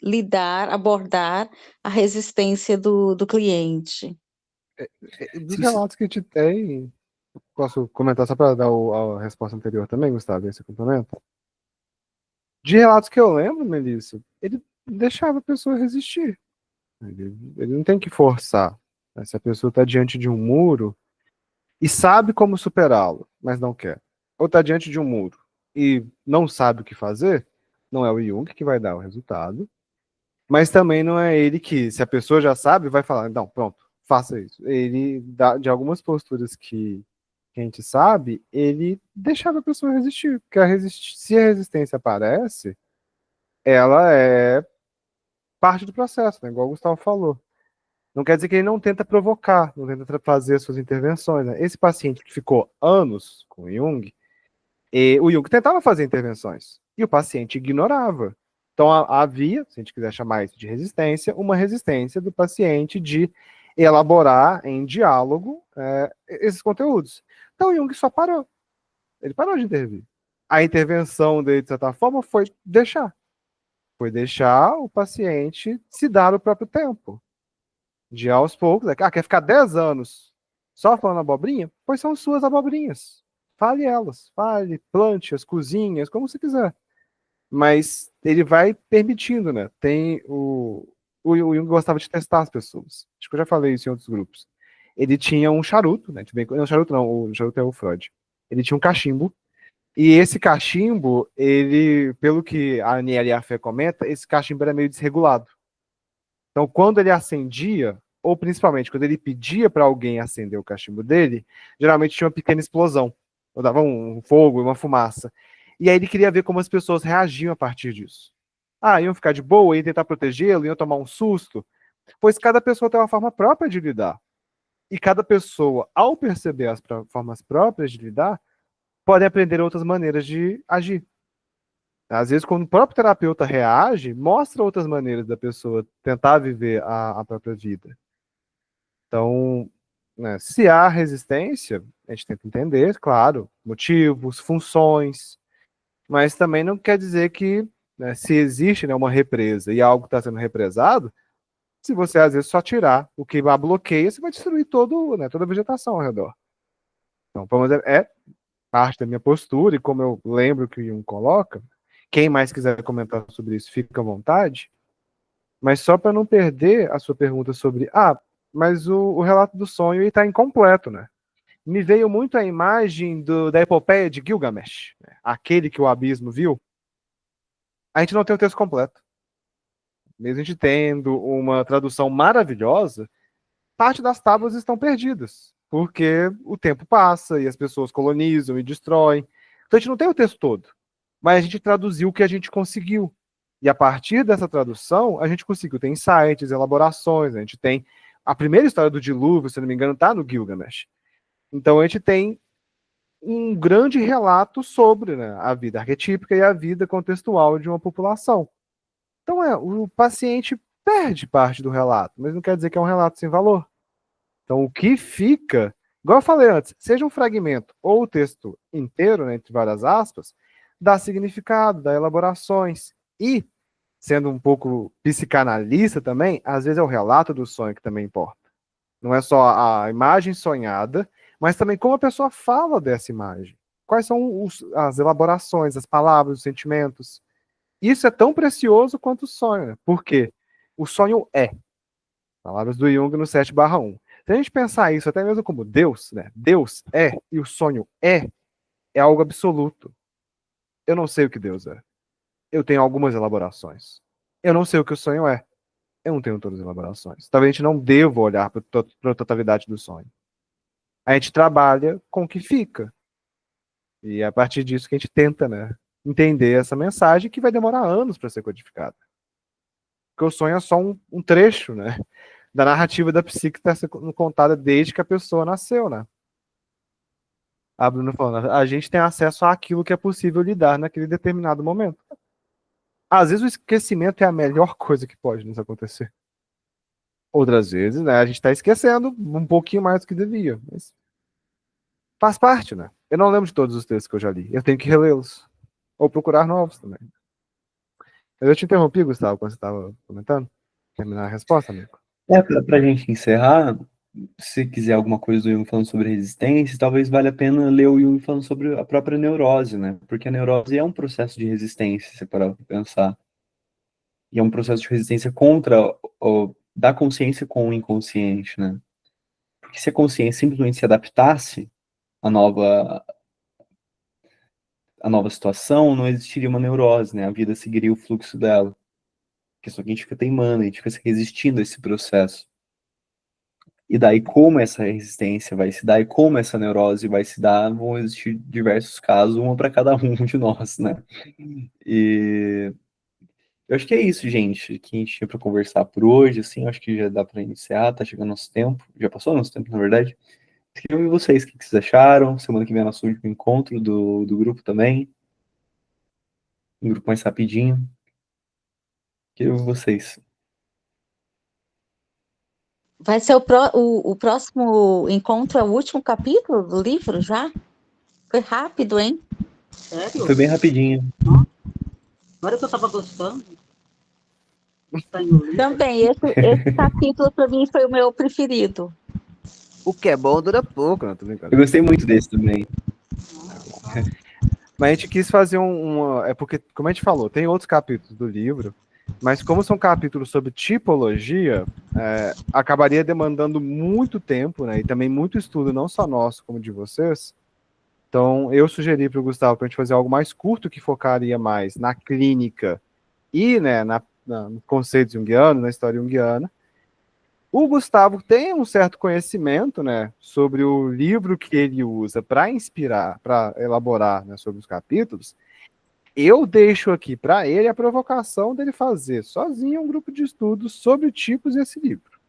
abordar a resistência do cliente? Dos Sim, sim. relatos que a gente tem, posso comentar só para dar a resposta anterior também, Gustavo, esse complemento? De relatos que eu lembro, Melissa, ele deixava a pessoa resistir. Ele não tem que forçar, né? Se a pessoa está diante de um muro e sabe como superá-lo, mas não quer, ou está diante de um muro e não sabe o que fazer, não é o Jung que vai dar o resultado, mas também não é ele que, se a pessoa já sabe, vai falar, não, pronto, faça isso. Ele, de algumas posturas que a gente sabe, ele deixava a pessoa resistir, porque se a resistência aparece, ela é parte do processo, né? Igual o Gustavo falou. Não quer dizer que ele não tenta provocar, não tenta fazer suas intervenções. Né? Esse paciente que ficou anos com o Jung, o Jung tentava fazer intervenções e o paciente ignorava. Então havia, se a gente quiser chamar isso de resistência, uma resistência do paciente de elaborar em diálogo esses conteúdos. Então o Jung só parou. Ele parou de intervir. A intervenção dele, de certa forma, foi deixar o paciente se dar o próprio tempo. De aos poucos, quer ficar 10 anos só falando abobrinha? Pois são suas abobrinhas. Fale elas, fale, plante as cozinhas, como você quiser. Mas ele vai permitindo, né? Tem o Jung gostava de testar as pessoas. Acho que eu já falei isso em outros grupos. Ele tinha um charuto, né? Não, charuto não, o charuto é o Freud. Ele tinha um cachimbo, e esse cachimbo, ele, pelo que a Aniela e a Fê comenta, esse cachimbo era meio desregulado. Então, quando ele acendia, ou principalmente quando ele pedia para alguém acender o cachimbo dele, geralmente tinha uma pequena explosão, ou dava um fogo, uma fumaça. E aí ele queria ver como as pessoas reagiam a partir disso. Ah, iam ficar de boa, iam tentar protegê-lo, iam tomar um susto, pois cada pessoa tem uma forma própria de lidar. E cada pessoa, ao perceber as formas próprias de lidar, pode aprender outras maneiras de agir. Às vezes, quando o próprio terapeuta reage, mostra outras maneiras da pessoa tentar viver a própria vida. Então, né, se há resistência, a gente tenta entender, claro, motivos, funções, mas também não quer dizer que, né, se existe, né, uma represa e algo está sendo represado, se você às vezes só tirar o que bloqueia, você vai destruir toda a vegetação ao redor. Então, pelo menos é parte da minha postura, e como eu lembro que o Jung coloca, quem mais quiser comentar sobre isso, fica à vontade, mas só para não perder a sua pergunta sobre, mas o relato do sonho está incompleto, né? Me veio muito a imagem da epopeia de Gilgamesh, né? Aquele que o abismo viu. A gente não tem o texto completo. Mesmo a gente tendo uma tradução maravilhosa, parte das tábuas estão perdidas, porque o tempo passa e as pessoas colonizam e destroem. Então a gente não tem o texto todo, mas a gente traduziu o que a gente conseguiu. E a partir dessa tradução, a gente conseguiu ter insights, elaborações, a gente tem a primeira história do dilúvio, se não me engano, está no Gilgamesh. Então a gente tem um grande relato sobre, né, a vida arquetípica e a vida contextual de uma população. Então o paciente perde parte do relato, mas não quer dizer que é um relato sem valor. Então, o que fica, igual eu falei antes, seja um fragmento ou o texto inteiro, né, entre várias aspas, dá significado, dá elaborações. E, sendo um pouco psicanalista também, às vezes é o relato do sonho que também importa. Não é só a imagem sonhada, mas também como a pessoa fala dessa imagem. Quais são as elaborações, as palavras, os sentimentos. Isso é tão precioso quanto o sonho. Né? Por quê? O sonho é. Palavras do Jung no 7/1. Se a gente pensar isso até mesmo como Deus, né? Deus é e o sonho é algo absoluto. Eu não sei o que Deus é. Eu tenho algumas elaborações. Eu não sei o que o sonho é. Eu não tenho todas as elaborações. Talvez a gente não deva olhar para a totalidade do sonho. A gente trabalha com o que fica. E é a partir disso que a gente tenta, né, entender essa mensagem que vai demorar anos para ser codificada. Porque o sonho é só um trecho, né, da narrativa da psique que está sendo contada desde que a pessoa nasceu, né? A Bruna falando, a gente tem acesso àquilo que é possível lidar naquele determinado momento. Às vezes o esquecimento é a melhor coisa que pode nos acontecer. Outras vezes, né, a gente está esquecendo um pouquinho mais do que devia. Mas faz parte, né? Eu não lembro de todos os textos que eu já li. Eu tenho que relê-los. Ou procurar novos também. Eu te interrompi, Gustavo, quando você estava comentando. Terminar a resposta, amigo? Pra gente encerrar, se quiser alguma coisa do Jung falando sobre resistência, talvez valha a pena ler o Jung falando sobre a própria neurose, né? Porque a neurose é um processo de resistência, se parar para pensar. E é um processo de resistência contra da consciência com o inconsciente, né? Porque se a consciência simplesmente se adaptasse à nova situação, não existiria uma neurose, né? A vida seguiria o fluxo dela. Porque só que a gente fica teimando, a gente fica resistindo a esse processo. E daí, como essa resistência vai se dar e como essa neurose vai se dar, vão existir diversos casos, uma para cada um de nós, né? E eu acho que é isso, gente, que a gente tinha para conversar por hoje, assim, acho que já dá para iniciar, tá chegando nosso tempo, já passou nosso tempo, na verdade. Queria ouvir vocês, o que vocês acharam, semana que vem é nosso último encontro do grupo também, um grupo mais rapidinho. Queria ouvir vocês. Vai ser o próximo encontro, é o último capítulo do livro já? Foi rápido, hein? Sério? Foi bem rapidinho. Agora que eu tava gostando. Tá no livro. Também, esse capítulo para mim foi o meu preferido. O que é bom dura pouco, não tô brincando. Eu gostei muito desse também. Mas a gente quis fazer é porque, como a gente falou, tem outros capítulos do livro, mas como são capítulos sobre tipologia, acabaria demandando muito tempo, né? E também muito estudo, não só nosso, como de vocês. Então, eu sugeri para o Gustavo para a gente fazer algo mais curto, que focaria mais na clínica e, né, no conceito junguiano, na história junguiana. O Gustavo tem um certo conhecimento, né, sobre o livro que ele usa para inspirar, para elaborar, né, sobre os capítulos. Eu deixo aqui para ele a provocação dele fazer sozinho um grupo de estudos sobre tipos desse livro,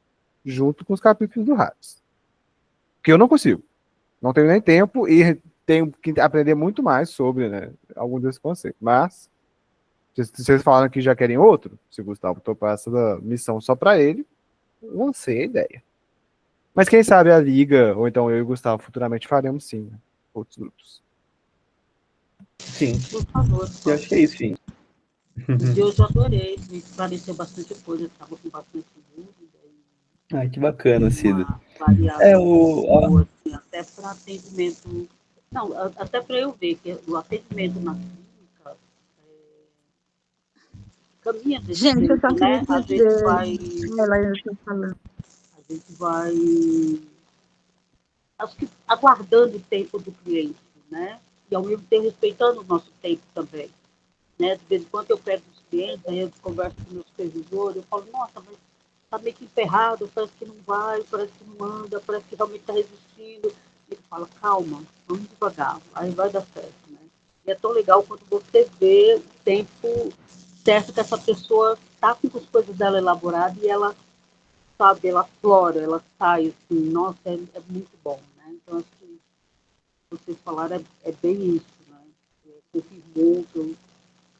junto com os capítulos do Hades. Porque eu não consigo. Não tenho nem tempo e tenho que aprender muito mais sobre, né, algum desses conceitos. Mas, se vocês falaram que já querem outro, se o Gustavo topar essa missão só para ele, lancei a ideia. Mas quem sabe a Liga, ou então eu e o Gustavo, futuramente faremos sim, né, outros grupos. Sim. Por favor. Eu acho que é isso, gente. Eu já adorei, me esclareceu bastante coisa, eu estava com bastante dúvida. Ai, que bacana, Cida. Variável, assim, até para atendimento. Não, até para eu ver que o atendimento na clínica caminha desse Gente, eu jeito, só queria né? A gente vai acho que aguardando o tempo do cliente, né? E ao mesmo tempo respeitando o nosso tempo também. Né? De vez em quando eu pego os clientes, aí eu converso com o meu supervisor, eu falo, nossa, mas está meio que emperrado, parece que não vai, parece que não anda, parece que realmente está resistindo. Ele fala, calma, vamos devagar, aí vai dar certo. Né? E é tão legal quando você vê o tempo certo que essa pessoa está com as coisas dela elaboradas e ela, sabe, ela flora, ela sai assim, nossa, é muito bom. Né? Então, acho que vocês falaram é bem isso. Né? Confirmou que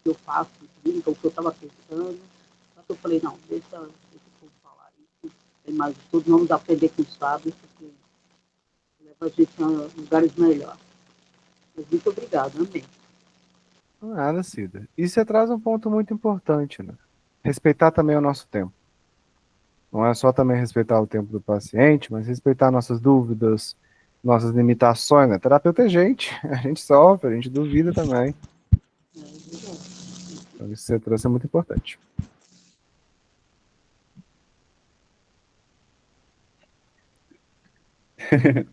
eu faço, clínica, o que eu estava pensando. Só que eu falei, não, deixa o povo falar isso. Tem mais tudo, vamos aprender com os sábios, porque leva a gente a lugares melhores. Mas muito obrigada, amém. Nada, Cida. E você traz um ponto muito importante, né? Respeitar também o nosso tempo. Não é só também respeitar o tempo do paciente, mas respeitar nossas dúvidas, nossas limitações, né? Terapeuta é gente, a gente sofre, a gente duvida também. Então, isso que você trouxe é muito importante.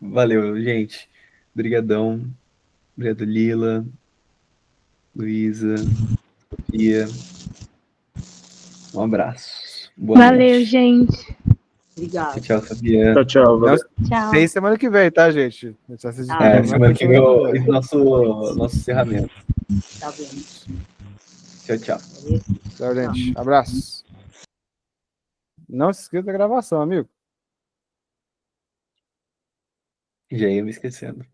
Valeu, gente. Obrigadão. Obrigado, Lila, Luísa, Sofia. Um abraço. Boa Valeu, noite. gente. Obrigada. Tchau, Fabiana. Tchau, tchau. Não, Tchau. tem semana que vem, tá, gente? Essas Ah, ideias, Semana que vem semana esse nosso encerramento. Tá vendo? Tchau, tchau. Tchau, gente. Abraço. Não se esqueça da gravação, amigo. Já ia me esquecendo.